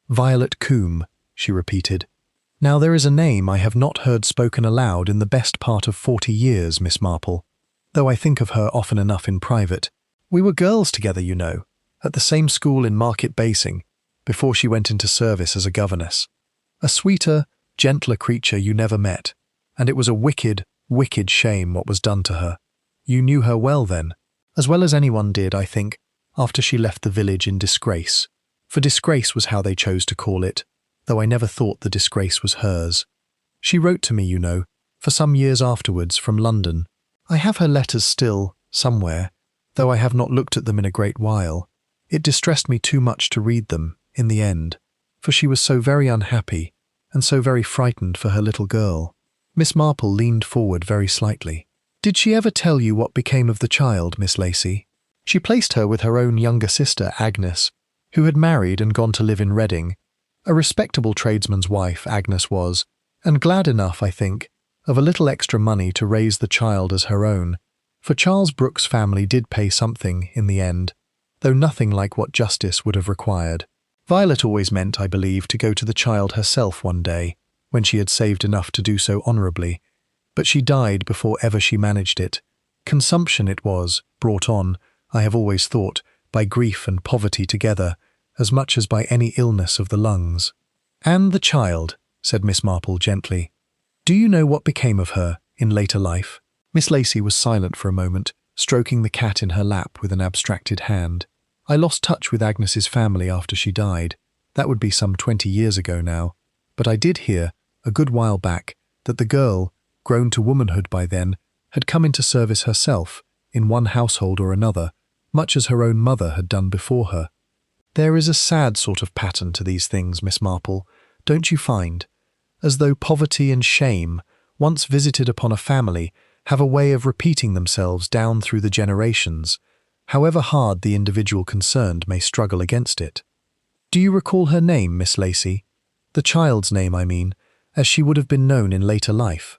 "Violet Combe," she repeated. "Now there is a name I have not heard spoken aloud in the best part of 40 years, Miss Marple, though I think of her often enough in private. We were girls together, you know, at the same school in Market Basing, before she went into service as a governess. A sweeter, gentler creature you never met, and it was a wicked, wicked shame what was done to her. You knew her well then, as well as anyone did, I think, after she left the village in disgrace, for disgrace was how they chose to call it, though I never thought the disgrace was hers. She wrote to me, you know, for some years afterwards from London. I have her letters still, somewhere, though I have not looked at them in a great while. It distressed me too much to read them, in the end, for she was so very unhappy, and so very frightened for her little girl." Miss Marple leaned forward very slightly. "Did she ever tell you what became of the child, Miss Lacey?" "She placed her with her own younger sister, Agnes, who had married and gone to live in Reading. A respectable tradesman's wife, Agnes was, and glad enough, I think, of a little extra money to raise the child as her own, for Charles Brooke's family did pay something, in the end, though nothing like what justice would have required. Violet always meant, I believe, to go to the child herself one day, when she had saved enough to do so honourably, but she died before ever she managed it. Consumption it was, brought on, I have always thought, by grief and poverty together, as much as by any illness of the lungs." "And the child," said Miss Marple gently. "Do you know what became of her in later life?" Miss Lacey was silent for a moment, stroking the cat in her lap with an abstracted hand. "I lost touch with Agnes's family after she died. That would be some 20 years ago now. But I did hear, a good while back, that the girl, grown to womanhood by then, had come into service herself, in one household or another, much as her own mother had done before her. There is a sad sort of pattern to these things, Miss Marple, don't you find? As though poverty and shame, once visited upon a family, have a way of repeating themselves down through the generations, however hard the individual concerned may struggle against it. Do you recall her name, Miss Lacey? The child's name, I mean, as she would have been known in later life."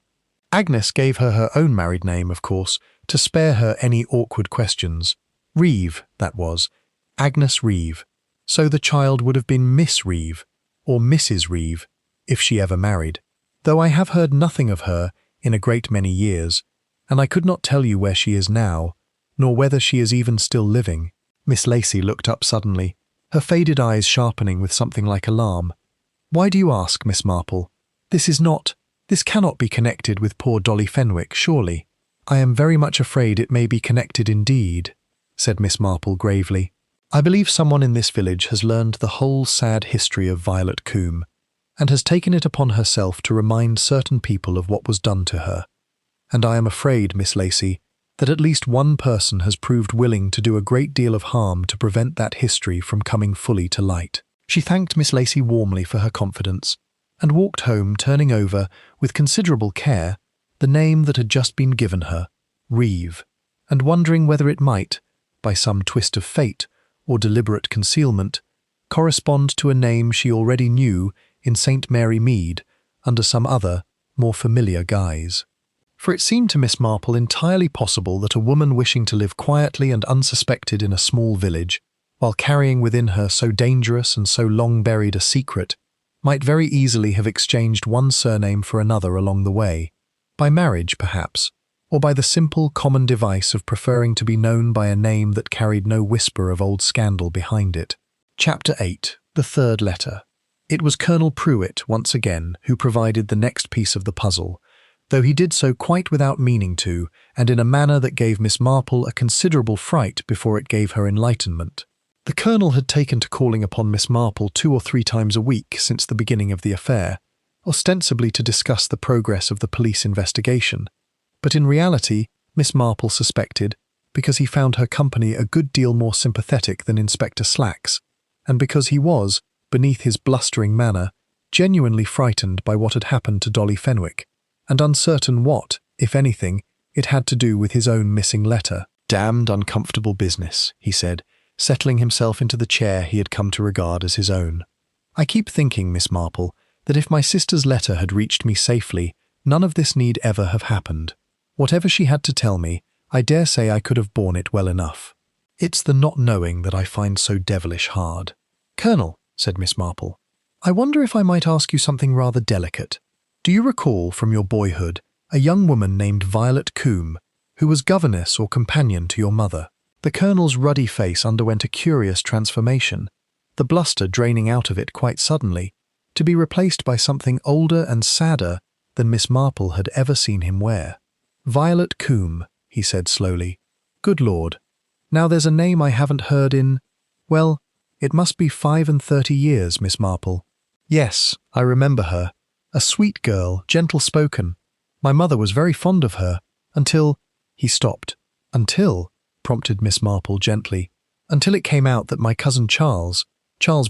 Agnes gave her her own married name, of course, to spare her any awkward questions. Reeve, that was. Agnes Reeve. So the child would have been Miss Reeve, or Mrs. Reeve, if she ever married. Though I have heard nothing of her in a great many years, and I could not tell you where she is now, nor whether she is even still living." Miss Lacey looked up suddenly, her faded eyes sharpening with something like alarm. "Why do you ask, Miss Marple? This cannot be connected with poor Dolly Fenwick, surely." "I am very much afraid it may be connected indeed," said Miss Marple gravely. "I believe someone in this village has learned the whole sad history of Violet Combe, and has taken it upon herself to remind certain people of what was done to her. And I am afraid, Miss Lacey, that at least one person has proved willing to do a great deal of harm to prevent that history from coming fully to light." She thanked Miss Lacey warmly for her confidence, and walked home, turning over, with considerable care, the name that had just been given her, Reeve, and wondering whether it might, by some twist of fate or deliberate concealment, correspond to a name she already knew in St. Mary Mead under some other, more familiar guise. For it seemed to Miss Marple entirely possible that a woman wishing to live quietly and unsuspected in a small village, while carrying within her so dangerous and so long buried a secret, might very easily have exchanged one surname for another along the way, by marriage perhaps, or by the simple common device of preferring to be known by a name that carried no whisper of old scandal behind it. Chapter 8. The Third Letter. It was Colonel Pruitt, once again, who provided the next piece of the puzzle, though he did so quite without meaning to, and in a manner that gave Miss Marple a considerable fright before it gave her enlightenment. The Colonel had taken to calling upon Miss Marple 2 or 3 times a week since the beginning of the affair, ostensibly to discuss the progress of the police investigation. But in reality, Miss Marple suspected, because he found her company a good deal more sympathetic than Inspector Slack's, and because he was, beneath his blustering manner, genuinely frightened by what had happened to Dolly Fenwick, and uncertain what, if anything, it had to do with his own missing letter. "Damned uncomfortable business," he said, settling himself into the chair he had come to regard as his own. "I keep thinking, Miss Marple, that if my sister's letter had reached me safely, none of this need ever have happened. Whatever she had to tell me, I dare say I could have borne it well enough. It's the not knowing that I find so devilish hard." "Colonel," said Miss Marple, "I wonder if I might ask you something rather delicate. Do you recall from your boyhood a young woman named Violet Combe, who was governess or companion to your mother?" The Colonel's ruddy face underwent a curious transformation, the bluster draining out of it quite suddenly, to be replaced by something older and sadder than Miss Marple had ever seen him wear. "Violet Combe," he said slowly. "Good Lord. Now there's a name I haven't heard in, well, it must be 35 years, Miss Marple. Yes, I remember her. A sweet girl, gentle-spoken. My mother was very fond of her, until—" He stopped. "Until," prompted Miss Marple gently, "until it came out that my cousin Charles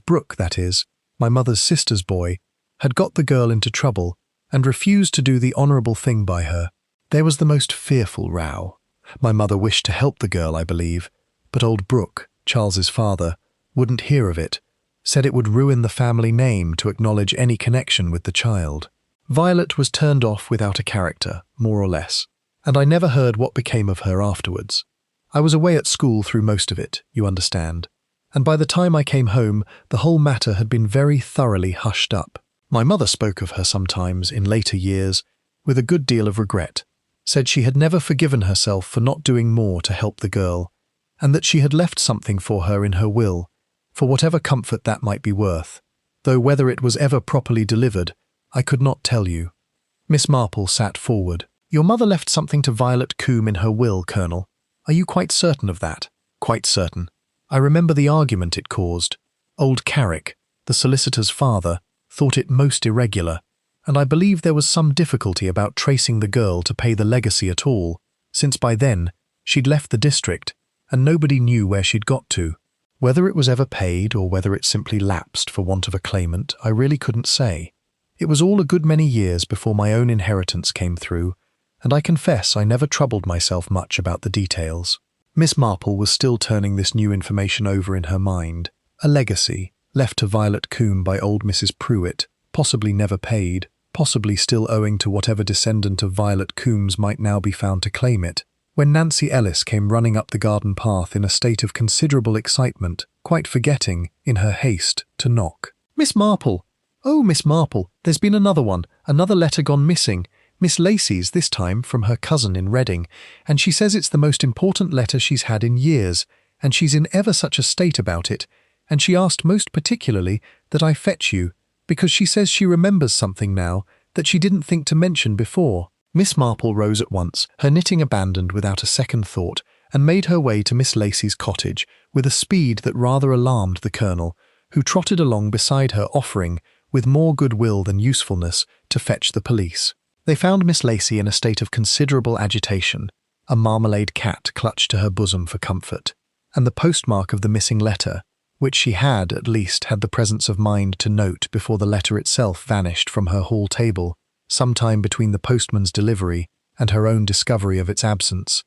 Brooke, that is, my mother's sister's boy, had got the girl into trouble and refused to do the honourable thing by her. There was the most fearful row. My mother wished to help the girl, I believe, but old Brooke, Charles's father, wouldn't hear of it, said it would ruin the family name to acknowledge any connection with the child. Violet was turned off without a character, more or less, and I never heard what became of her afterwards. I was away at school through most of it, you understand, and by the time I came home the whole matter had been very thoroughly hushed up. My mother spoke of her sometimes, in later years, with a good deal of regret, said she had never forgiven herself for not doing more to help the girl, and that she had left something for her in her will, for whatever comfort that might be worth, though whether it was ever properly delivered, I could not tell you." Miss Marple sat forward. "Your mother left something to Violet Combe in her will, Colonel. Are you quite certain of that?" "Quite certain. I remember the argument it caused. Old Carrick, the solicitor's father, thought it most irregular, and I believe there was some difficulty about tracing the girl to pay the legacy at all, since by then she'd left the district, and nobody knew where she'd got to. Whether it was ever paid or whether it simply lapsed for want of a claimant, I really couldn't say. It was all a good many years before my own inheritance came through, and I confess I never troubled myself much about the details." Miss Marple was still turning this new information over in her mind. A legacy, left to Violet Combe by old Mrs. Pruitt, possibly never paid, possibly still owing to whatever descendant of Violet Combe's might now be found to claim it, when Nancy Ellis came running up the garden path in a state of considerable excitement, quite forgetting, in her haste, to knock. "Miss Marple! Oh, Miss Marple, there's been another one, another letter gone missing. Miss Lacey's this time, from her cousin in Reading, and she says it's the most important letter she's had in years, and she's in ever such a state about it, and she asked most particularly that I fetch you, because she says she remembers something now that she didn't think to mention before." Miss Marple rose at once, her knitting abandoned without a second thought, and made her way to Miss Lacey's cottage with a speed that rather alarmed the Colonel, who trotted along beside her offering, with more goodwill than usefulness, to fetch the police. They found Miss Lacey in a state of considerable agitation, a marmalade cat clutched to her bosom for comfort, and the postmark of the missing letter, which she had, at least, had the presence of mind to note before the letter itself vanished from her hall table, sometime between the postman's delivery and her own discovery of its absence,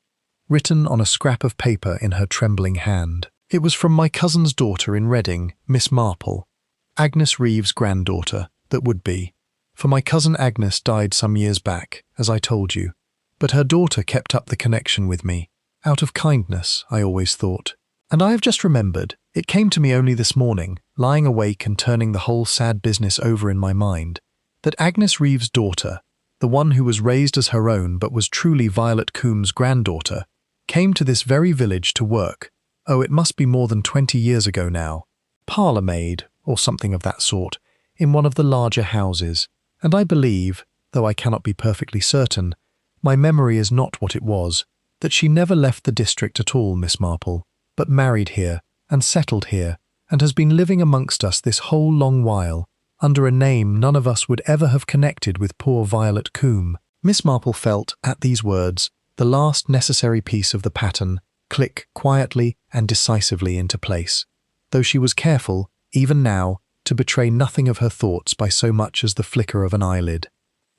written on a scrap of paper in her trembling hand. It was from my cousin's daughter in Reading, Miss Marple, Agnes Reeves' granddaughter, that would be. For my cousin Agnes died some years back, as I told you, but her daughter kept up the connection with me, out of kindness, I always thought. And I have just remembered, It came to me only this morning, lying awake and turning the whole sad business over in my mind, that Agnes Reeve's daughter, the one who was raised as her own but was truly Violet Coombe's granddaughter, came to this very village to work. Oh, it must be more than 20 years ago now. Parlour maid, or something of that sort, in one of the larger houses. And I believe, though I cannot be perfectly certain, my memory is not what it was, that she never left the district at all, Miss Marple, but married here, and settled here, and has been living amongst us this whole long while, under a name none of us would ever have connected with poor Violet Coombe. Miss Marple felt, at these words, the last necessary piece of the pattern click quietly and decisively into place, though she was careful, even now, to betray nothing of her thoughts by so much as the flicker of an eyelid.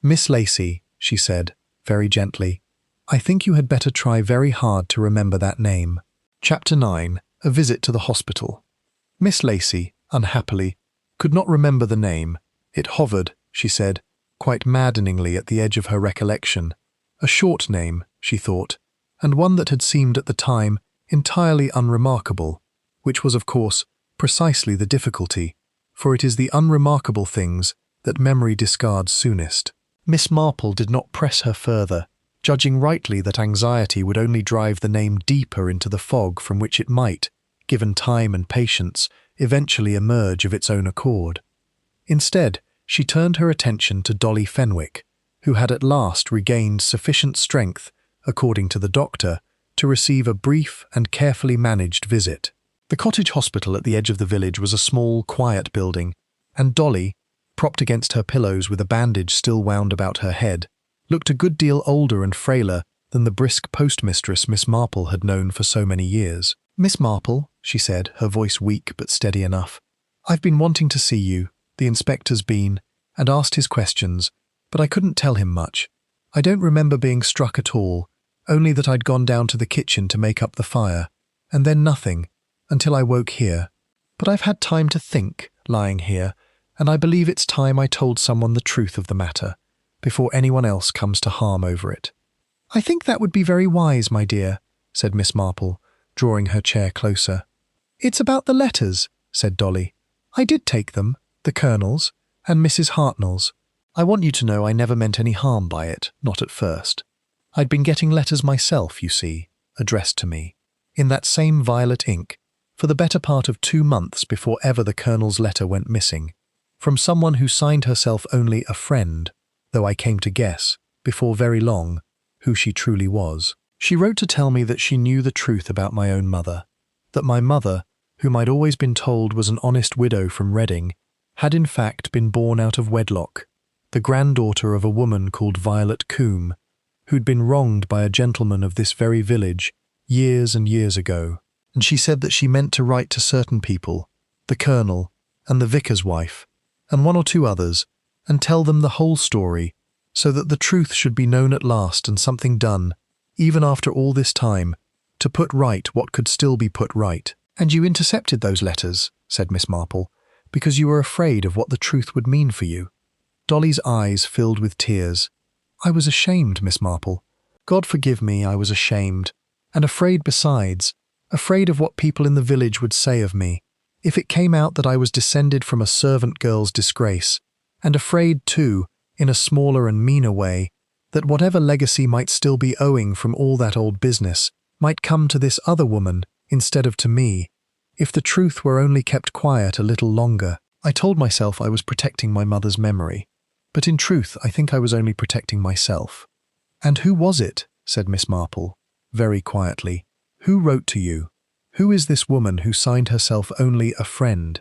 "Miss Lacey," she said, very gently, "I think you had better try very hard to remember that name." Chapter 9. A Visit to the Hospital. Miss Lacey, unhappily, could not remember the name. It hovered, she said, quite maddeningly at the edge of her recollection. A short name, she thought, and one that had seemed at the time entirely unremarkable, which was, of course, precisely the difficulty, for it is the unremarkable things that memory discards soonest. Miss Marple did not press her further, judging rightly that anxiety would only drive the name deeper into the fog from which it might, given time and patience, eventually emerge of its own accord. Instead, she turned her attention to Dolly Fenwick, who had at last regained sufficient strength, according to the doctor, to receive a brief and carefully managed visit. The cottage hospital at the edge of the village was a small, quiet building, and Dolly, propped against her pillows with a bandage still wound about her head, looked a good deal older and frailer than the brisk postmistress Miss Marple had known for so many years. "Miss Marple," she said, her voice weak but steady enough, "I've been wanting to see you, the inspector's been, and asked his questions, but I couldn't tell him much. I don't remember being struck at all, only that I'd gone down to the kitchen to make up the fire, and then nothing, until I woke here. But I've had time to think, lying here, and I believe it's time I told someone the truth of the matter, before anyone else comes to harm over it." "I think that would be very wise, my dear," said Miss Marple, drawing her chair closer. "It's about the letters," said Dolly. "I did take them, the Colonel's, and Mrs. Hartnell's. I want you to know I never meant any harm by it, not at first. I'd been getting letters myself, you see, addressed to me, in that same violet ink, for the better part of 2 months before ever the Colonel's letter went missing, from someone who signed herself only a friend, though I came to guess, before very long, who she truly was. She wrote to tell me that she knew the truth about my own mother, that my mother, whom I'd always been told was an honest widow from Reading, had in fact been born out of wedlock, the granddaughter of a woman called Violet Coombe, who'd been wronged by a gentleman of this very village years and years ago. And she said that she meant to write to certain people, the Colonel and the vicar's wife, and 1 or 2 others, and tell them the whole story, so that the truth should be known at last and something done, even after all this time, to put right what could still be put right. "And you intercepted those letters," said Miss Marple, "because you were afraid of what the truth would mean for you." Dolly's eyes filled with tears. "I was ashamed, Miss Marple. God forgive me, I was ashamed, and afraid besides, afraid of what people in the village would say of me, if it came out that I was descended from a servant girl's disgrace, and afraid, too, in a smaller and meaner way, that whatever legacy might still be owing from all that old business might come to this other woman instead of to me, if the truth were only kept quiet a little longer. I told myself I was protecting my mother's memory, but in truth I think I was only protecting myself." "And who was it?" said Miss Marple, very quietly. "Who wrote to you? Who is this woman who signed herself only a friend?"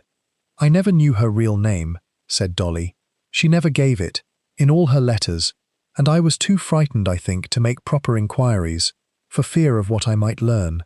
"I never knew her real name," said Dolly. "She never gave it, in all her letters, and I was too frightened, I think, to make proper inquiries, for fear of what I might learn.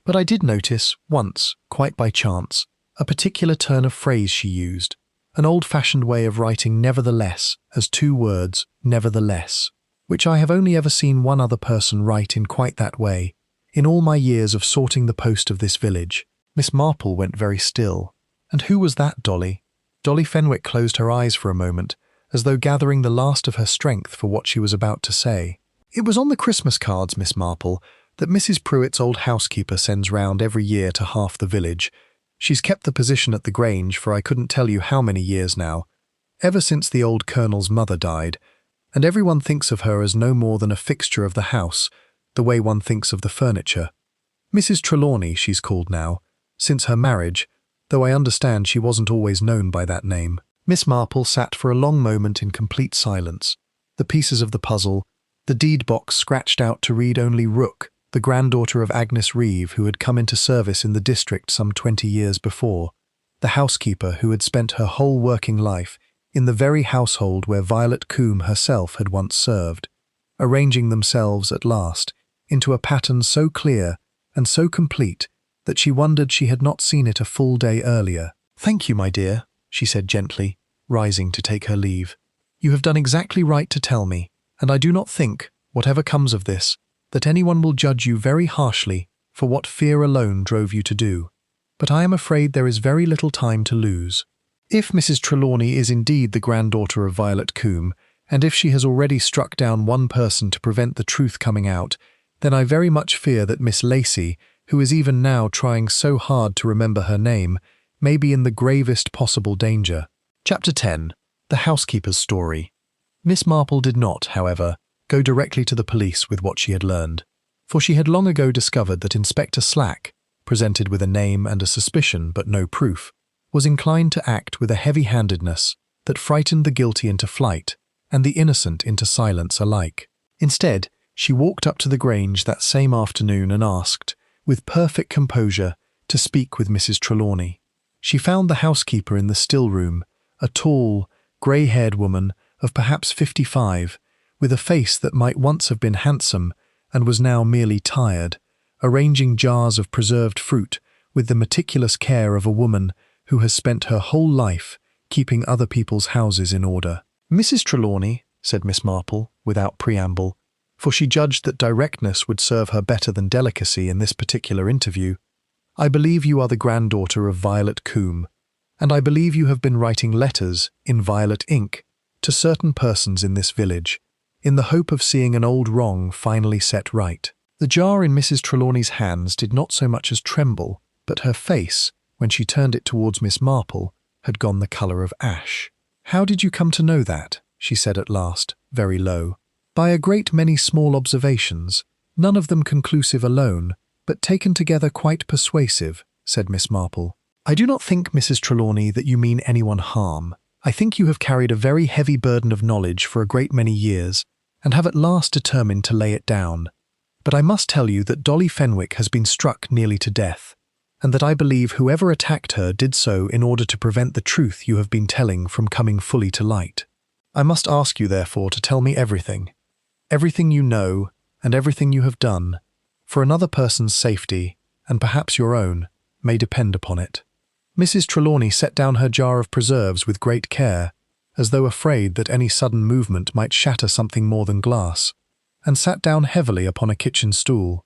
But I did notice, once, quite by chance, a particular turn of phrase she used, an old-fashioned way of writing nevertheless as 2 words, nevertheless, which I have only ever seen one other person write in quite that way, in all my years of sorting the post of this village." Miss Marple went very still. "And who was that, Dolly?" Dolly Fenwick closed her eyes for a moment, as though gathering the last of her strength for what she was about to say. "It was on the Christmas cards, Miss Marple, that Mrs. Pruitt's old housekeeper sends round every year to half the village. She's kept the position at the Grange for I couldn't tell you how many years now, ever since the old colonel's mother died, and everyone thinks of her as no more than a fixture of the house, the way one thinks of the furniture. Mrs. Trelawney, she's called now, since her marriage, though I understand she wasn't always known by that name. Miss Marple sat for a long moment in complete silence. The pieces of the puzzle, the deed box scratched out to read only Rook, the granddaughter of Agnes Reeve, who had come into service in the district some 20 years before, the housekeeper who had spent her whole working life in the very household where Violet Combe herself had once served, arranging themselves at last into a pattern so clear and so complete that she wondered she had not seen it a full day earlier. "Thank you, my dear," she said gently, rising to take her leave. "You have done exactly right to tell me, and I do not think, whatever comes of this, that anyone will judge you very harshly for what fear alone drove you to do. But I am afraid there is very little time to lose. If Mrs. Trelawney is indeed the granddaughter of Violet Combe, and if she has already struck down one person to prevent the truth coming out, then I very much fear that Miss Lacey, who is even now trying so hard to remember her name, may be in the gravest possible danger." Chapter 10. The Housekeeper's Story. Miss Marple did not, however, go directly to the police with what she had learned, for she had long ago discovered that Inspector Slack, presented with a name and a suspicion but no proof, was inclined to act with a heavy-handedness that frightened the guilty into flight and the innocent into silence alike. Instead, she walked up to the Grange that same afternoon and asked, with perfect composure, to speak with Mrs. Trelawney. She found the housekeeper in the still room, a tall, grey-haired woman of perhaps 55, with a face that might once have been handsome and was now merely tired, arranging jars of preserved fruit with the meticulous care of a woman who has spent her whole life keeping other people's houses in order. "Mrs. Trelawney," said Miss Marple, without preamble, for she judged that directness would serve her better than delicacy in this particular interview, "I believe you are the granddaughter of Violet Combe, and I believe you have been writing letters in violet ink to certain persons in this village, in the hope of seeing an old wrong finally set right." The jar in Mrs. Trelawney's hands did not so much as tremble, but her face, when she turned it towards Miss Marple, had gone the colour of ash. "How did you come to know that?" she said at last, very low. "By a great many small observations, none of them conclusive alone, but taken together quite persuasive," said Miss Marple. "I do not think, Mrs. Trelawney, that you mean anyone harm. I think you have carried a very heavy burden of knowledge for a great many years, and have at last determined to lay it down. But I must tell you that Dolly Fenwick has been struck nearly to death, and that I believe whoever attacked her did so in order to prevent the truth you have been telling from coming fully to light. I must ask you, therefore, to tell me everything you know, and everything you have done, for another person's safety, and perhaps your own, may depend upon it." Mrs. Trelawney set down her jar of preserves with great care, as though afraid that any sudden movement might shatter something more than glass, and sat down heavily upon a kitchen stool.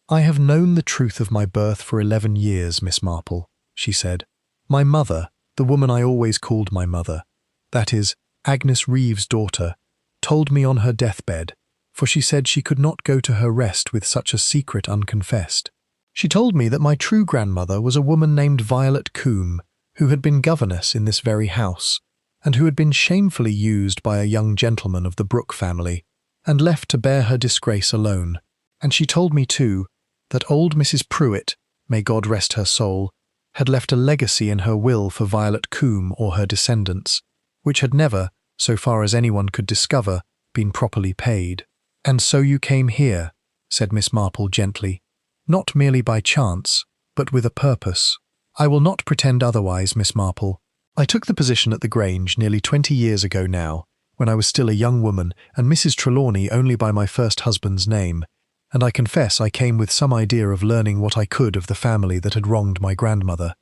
"I have known the truth of my birth for 11 years, Miss Marple," she said. "My mother, the woman I always called my mother, that is, Agnes Reeve's daughter, told me on her deathbed, for she said she could not go to her rest with such a secret unconfessed. She told me that my true grandmother was a woman named Violet Combe, who had been governess in this very house, and who had been shamefully used by a young gentleman of the Brooke family, and left to bear her disgrace alone. And she told me, too, that old Mrs. Pruitt, may God rest her soul, had left a legacy in her will for Violet Combe or her descendants, which had never, so far as anyone could discover, been properly paid." "And so you came here," said Miss Marple gently, "not merely by chance, but with a purpose." "I will not pretend otherwise, Miss Marple. I took the position at the Grange nearly 20 years ago now, when I was still a young woman and Mrs. Trelawney only by my first husband's name, and I confess I came with some idea of learning what I could of the family that had wronged my grandmother.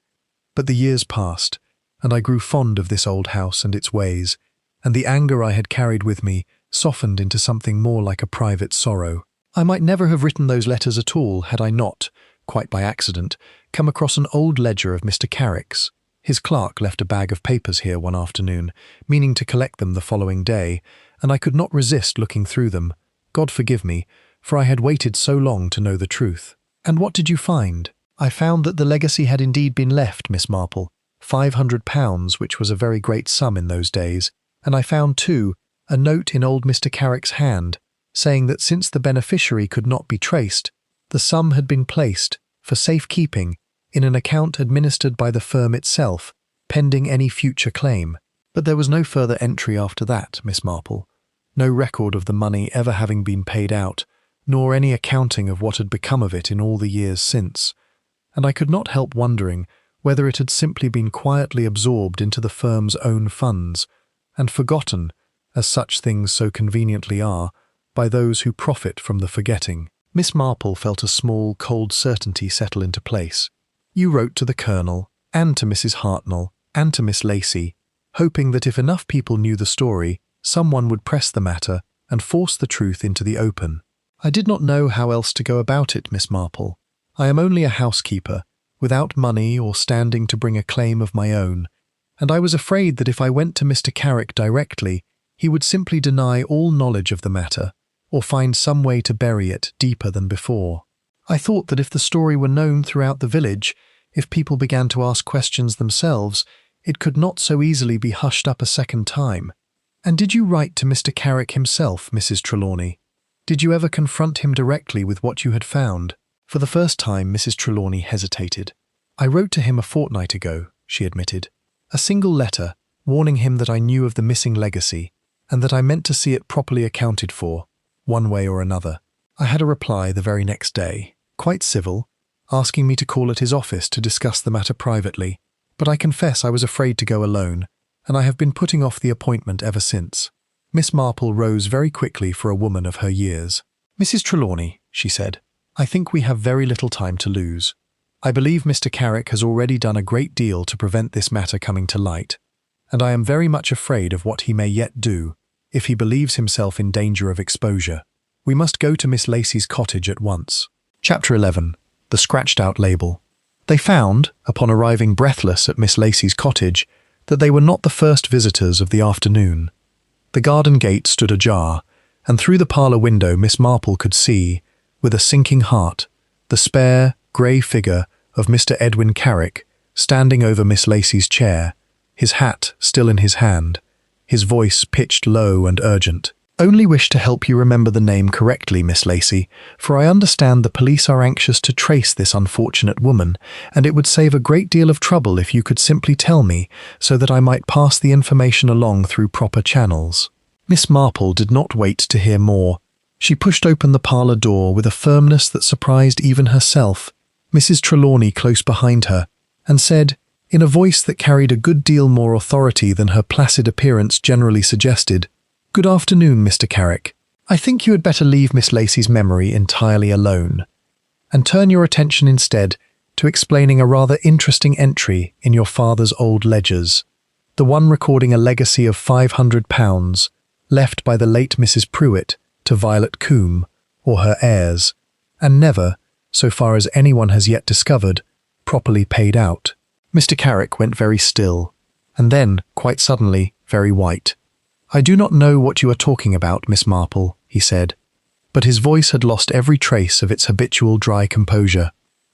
But the years passed, and I grew fond of this old house and its ways, and the anger I had carried with me softened into something more like a private sorrow. I might never have written those letters at all had I not, quite by accident, come across an old ledger of Mr. Carrick's. His clerk left a bag of papers here one afternoon, meaning to collect them the following day, and I could not resist looking through them. God forgive me, for I had waited so long to know the truth." "And what did you find?" I found that the legacy had indeed been left, Miss Marple, £500, which was a very great sum in those days, and I found, too, a note in old Mr. Carrick's hand, saying that since the beneficiary could not be traced, the sum had been placed, for safekeeping, in an account administered by the firm itself, pending any future claim. But there was no further entry after that, Miss Marple, no record of the money ever having been paid out, nor any accounting of what had become of it in all the years since, and I could not help wondering whether it had simply been quietly absorbed into the firm's own funds, and forgotten, as such things so conveniently are, by those who profit from the forgetting. Miss Marple felt a small, cold certainty settle into place. You wrote to the Colonel, and to Mrs. Hartnell, and to Miss Lacey, hoping that if enough people knew the story, someone would press the matter and force the truth into the open. I did not know how else to go about it, Miss Marple. I am only a housekeeper, without money or standing to bring a claim of my own, and I was afraid that if I went to Mr. Carrick directly, he would simply deny all knowledge of the matter, or find some way to bury it deeper than before. I thought that if the story were known throughout the village, if people began to ask questions themselves, it could not so easily be hushed up a second time. And did you write to Mr. Carrick himself, Mrs. Trelawney? Did you ever confront him directly with what you had found? For the first time, Mrs. Trelawney hesitated. I wrote to him a fortnight ago, she admitted. A single letter, warning him that I knew of the missing legacy, and that I meant to see it properly accounted for, one way or another. I had a reply the very next day, quite civil, asking me to call at his office to discuss the matter privately, but I confess I was afraid to go alone, and I have been putting off the appointment ever since. Miss Marple rose very quickly for a woman of her years. Mrs. Trelawney, she said, I think we have very little time to lose. I believe Mr. Carrick has already done a great deal to prevent this matter coming to light, and I am very much afraid of what he may yet do, if he believes himself in danger of exposure. We must go to Miss Lacey's cottage at once. Chapter 11. The Scratched-Out Label. They found, upon arriving breathless at Miss Lacey's cottage, that they were not the first visitors of the afternoon. The garden gate stood ajar, and through the parlour window Miss Marple could see, with a sinking heart, the spare, grey figure of Mr. Edwin Carrick standing over Miss Lacey's chair, his hat still in his hand, his voice pitched low and urgent. Only wish to help you remember the name correctly, Miss Lacey, for I understand the police are anxious to trace this unfortunate woman, and it would save a great deal of trouble if you could simply tell me, so that I might pass the information along through proper channels. Miss Marple did not wait to hear more. She pushed open the parlour door with a firmness that surprised even herself, Mrs. Trelawney close behind her, and said, in a voice that carried a good deal more authority than her placid appearance generally suggested, Good afternoon, Mr. Carrick. I think you had better leave Miss Lacey's memory entirely alone, and turn your attention instead to explaining a rather interesting entry in your father's old ledgers, the one recording a legacy of £500 left by the late Mrs. Pruitt to Violet Combe, or her heirs, and never, so far as anyone has yet discovered, properly paid out. Mr. Carrick went very still, and then, quite suddenly, very white. I do not know what you are talking about, Miss Marple, he said, but his voice had lost every trace of its habitual dry composure.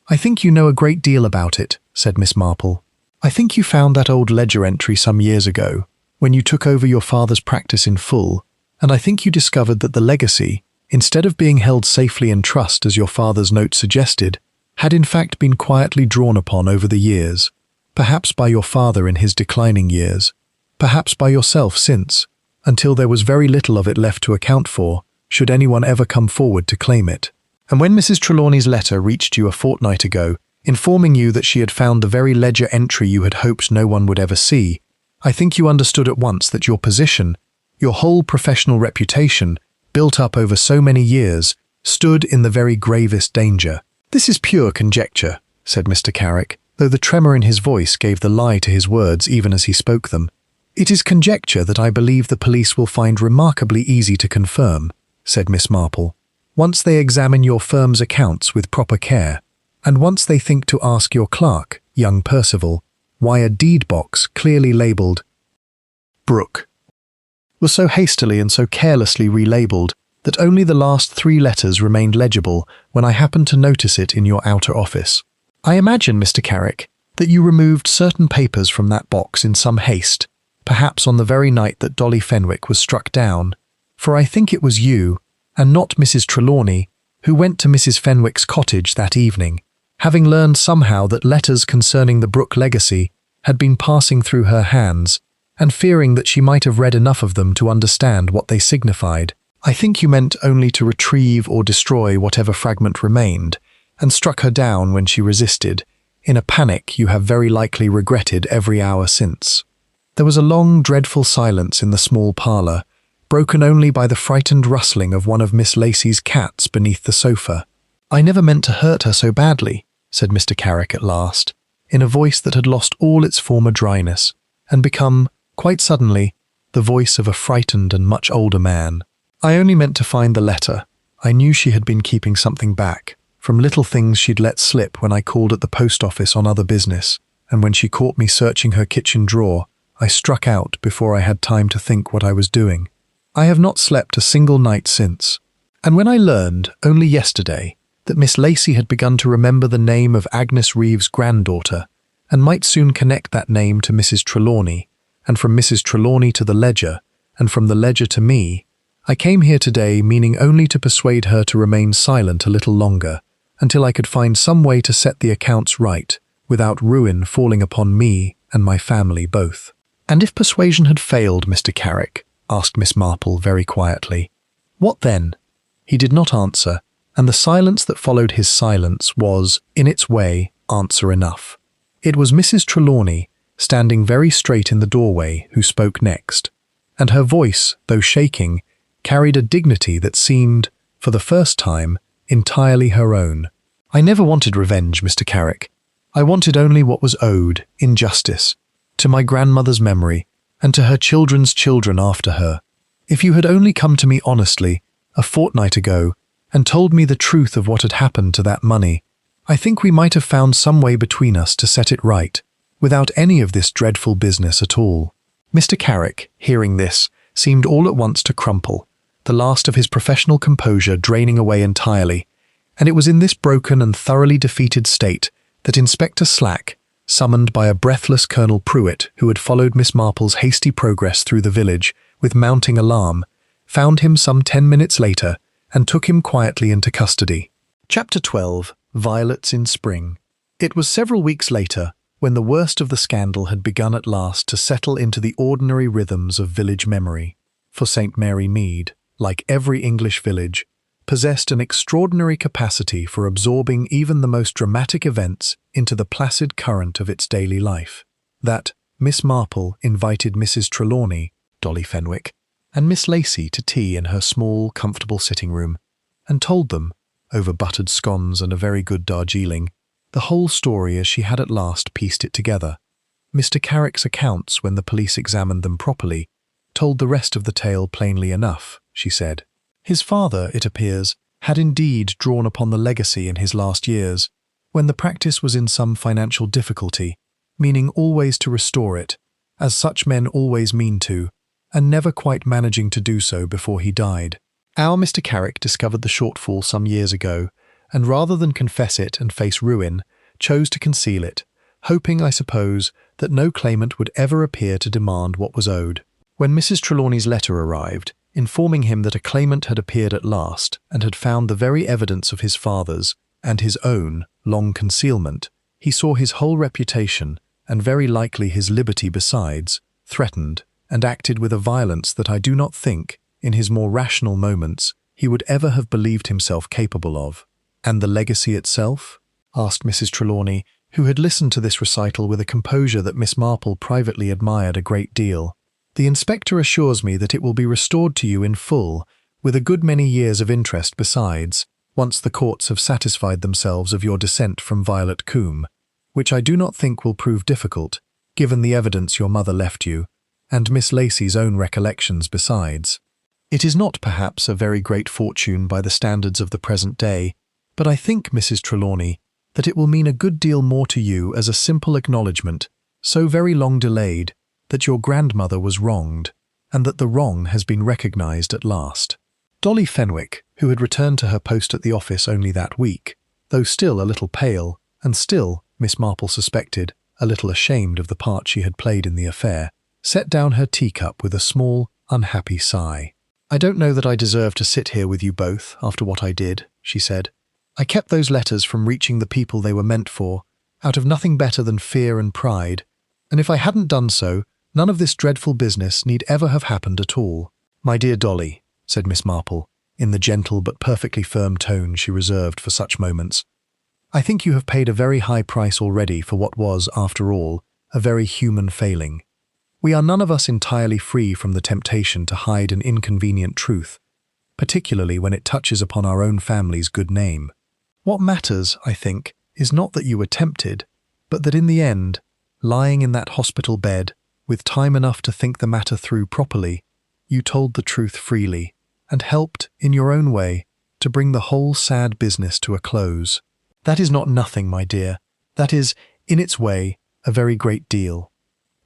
I think you know a great deal about it, said Miss Marple. I think you found that old ledger entry some years ago, when you took over your father's practice in full, and I think you discovered that the legacy, instead of being held safely in trust as your father's note suggested, had in fact been quietly drawn upon over the years, perhaps by your father in his declining years, perhaps by yourself since, until there was very little of it left to account for, should anyone ever come forward to claim it. And when Mrs. Trelawney's letter reached you a fortnight ago, informing you that she had found the very ledger entry you had hoped no one would ever see, I think you understood at once that your position, your whole professional reputation, built up over so many years, stood in the very gravest danger. This is pure conjecture, said Mr. Carrick, though the tremor in his voice gave the lie to his words even as he spoke them. It is conjecture that I believe the police will find remarkably easy to confirm, said Miss Marple, once they examine your firm's accounts with proper care, and once they think to ask your clerk, young Percival, why a deed box clearly labelled Brooke was so hastily and so carelessly relabelled that only the last 3 letters remained legible when I happened to notice it in your outer office. I imagine, Mr. Carrick, that you removed certain papers from that box in some haste, perhaps on the very night that Dolly Fenwick was struck down, for I think it was you, and not Mrs. Trelawney, who went to Mrs. Fenwick's cottage that evening, having learned somehow that letters concerning the Brooke legacy had been passing through her hands, and fearing that she might have read enough of them to understand what they signified. I think you meant only to retrieve or destroy whatever fragment remained, and struck her down when she resisted, in a panic you have very likely regretted every hour since. There was a long, dreadful silence in the small parlour, broken only by the frightened rustling of one of Miss Lacey's cats beneath the sofa. "I never meant to hurt her so badly," said Mr. Carrick at last, in a voice that had lost all its former dryness, and become, quite suddenly, the voice of a frightened and much older man. "I only meant to find the letter. I knew she had been keeping something back, from little things she'd let slip when I called at the post office on other business, and when she caught me searching her kitchen drawer, I struck out before I had time to think what I was doing. I have not slept a single night since. And when I learned, only yesterday, that Miss Lacey had begun to remember the name of Agnes Reeve's granddaughter, and might soon connect that name to Mrs. Trelawney, and from Mrs. Trelawney to the ledger, and from the ledger to me, I came here today meaning only to persuade her to remain silent a little longer, until I could find some way to set the accounts right, without ruin falling upon me and my family both." "And if persuasion had failed, Mr. Carrick?" asked Miss Marple very quietly. "What then?" He did not answer, and the silence that followed his silence was, in its way, answer enough. It was Mrs. Trelawney, standing very straight in the doorway, who spoke next, and her voice, though shaking, carried a dignity that seemed, for the first time, entirely her own. "I never wanted revenge, Mr. Carrick. I wanted only what was owed, in justice, to my grandmother's memory, and to her children's children after her. If you had only come to me honestly, a fortnight ago, and told me the truth of what had happened to that money, I think we might have found some way between us to set it right, without any of this dreadful business at all." Mr. Carrick, hearing this, seemed all at once to crumple, the last of his professional composure draining away entirely, and it was in this broken and thoroughly defeated state that Inspector Slack, summoned by a breathless Colonel Pruitt, who had followed Miss Marple's hasty progress through the village with mounting alarm, found him some 10 minutes later and took him quietly into custody. Chapter 12. Violets in Spring. It was several weeks later, when the worst of the scandal had begun at last to settle into the ordinary rhythms of village memory, for St. Mary Mead, like every English village, possessed an extraordinary capacity for absorbing even the most dramatic events into the placid current of its daily life. That Miss Marple invited Mrs. Trelawney, Dolly Fenwick, and Miss Lacey to tea in her small, comfortable sitting-room, and told them, over buttered scones and a very good Darjeeling, the whole story as she had at last pieced it together. Mr. Carrick's accounts, when the police examined them properly, told the rest of the tale plainly enough, she said. His father, it appears, had indeed drawn upon the legacy in his last years, when the practice was in some financial difficulty, meaning always to restore it, as such men always mean to, and never quite managing to do so before he died. Our Mr. Carrick discovered the shortfall some years ago, and rather than confess it and face ruin, chose to conceal it, hoping, I suppose, that no claimant would ever appear to demand what was owed. When Mrs. Trelawney's letter arrived, informing him that a claimant had appeared at last and had found the very evidence of his father's and his own long concealment, he saw his whole reputation, and very likely his liberty besides, threatened, and acted with a violence that I do not think, in his more rational moments, he would ever have believed himself capable of. "And the legacy itself?" asked Mrs. Trelawney, who had listened to this recital with a composure that Miss Marple privately admired a great deal. "The inspector assures me that it will be restored to you in full, with a good many years of interest besides, once the courts have satisfied themselves of your descent from Violet Combe, which I do not think will prove difficult, given the evidence your mother left you, and Miss Lacey's own recollections besides. It is not, perhaps, a very great fortune by the standards of the present day, but I think, Mrs. Trelawney, that it will mean a good deal more to you as a simple acknowledgement, so very long delayed, that your grandmother was wronged, and that the wrong has been recognized at last." Dolly Fenwick, who had returned to her post at the office only that week, though still a little pale, and still, Miss Marple suspected, a little ashamed of the part she had played in the affair, set down her teacup with a small, unhappy sigh. "I don't know that I deserve to sit here with you both after what I did," she said. "I kept those letters from reaching the people they were meant for, out of nothing better than fear and pride, and if I hadn't done so, none of this dreadful business need ever have happened at all." "My dear Dolly," said Miss Marple, in the gentle but perfectly firm tone she reserved for such moments, "I think you have paid a very high price already for what was, after all, a very human failing. We are none of us entirely free from the temptation to hide an inconvenient truth, particularly when it touches upon our own family's good name. What matters, I think, is not that you were tempted, but that in the end, lying in that hospital bed, with time enough to think the matter through properly, you told the truth freely, and helped, in your own way, to bring the whole sad business to a close. That is not nothing, my dear. That is, in its way, a very great deal."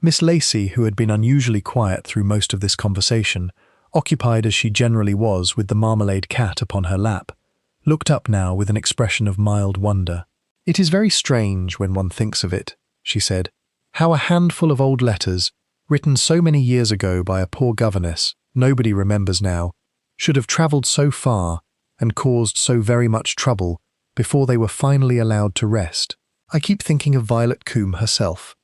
Miss Lacy, who had been unusually quiet through most of this conversation, occupied as she generally was with the marmalade cat upon her lap, looked up now with an expression of mild wonder. "It is very strange when one thinks of it," she said, "how a handful of old letters, written so many years ago by a poor governess, nobody remembers now, should have travelled so far and caused so very much trouble before they were finally allowed to rest. I keep thinking of Violet Combe herself,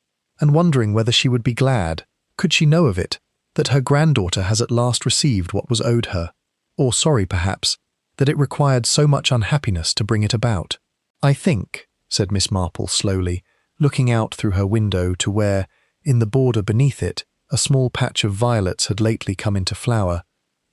and wondering whether she would be glad, could she know of it, that her granddaughter has at last received what was owed her, or sorry, perhaps, that it required so much unhappiness to bring it about. I think," said Miss Marple slowly, looking out through her window to where, in the border beneath it, a small patch of violets had lately come into flower,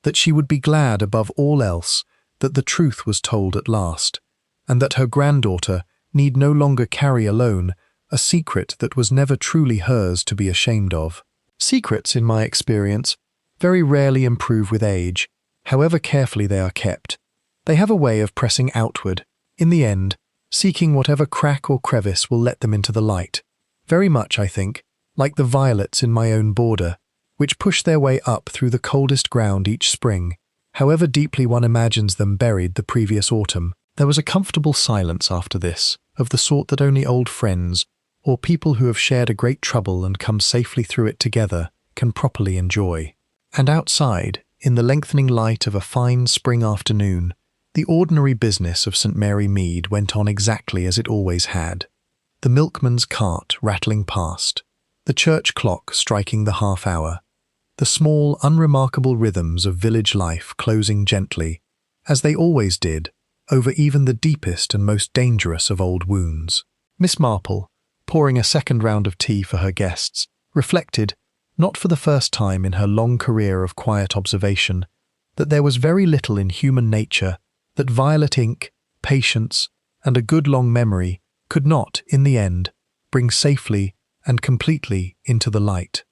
"that she would be glad above all else that the truth was told at last, and that her granddaughter need no longer carry alone a secret that was never truly hers to be ashamed of. Secrets, in my experience, very rarely improve with age, however carefully they are kept. They have a way of pressing outward, in the end, seeking whatever crack or crevice will let them into the light. Very much, I think, like the violets in my own border, which push their way up through the coldest ground each spring, however deeply one imagines them buried the previous autumn." There was a comfortable silence after this, of the sort that only old friends, or people who have shared a great trouble and come safely through it together, can properly enjoy. And outside, in the lengthening light of a fine spring afternoon, the ordinary business of St. Mary Mead went on exactly as it always had. The milkman's cart rattling past, the church clock striking the half-hour, the small, unremarkable rhythms of village life closing gently, as they always did, over even the deepest and most dangerous of old wounds. Miss Marple, pouring a second round of tea for her guests, reflected, not for the first time in her long career of quiet observation, that there was very little in human nature that violet ink, patience, and a good long memory could not, in the end, bring safely and completely into the light.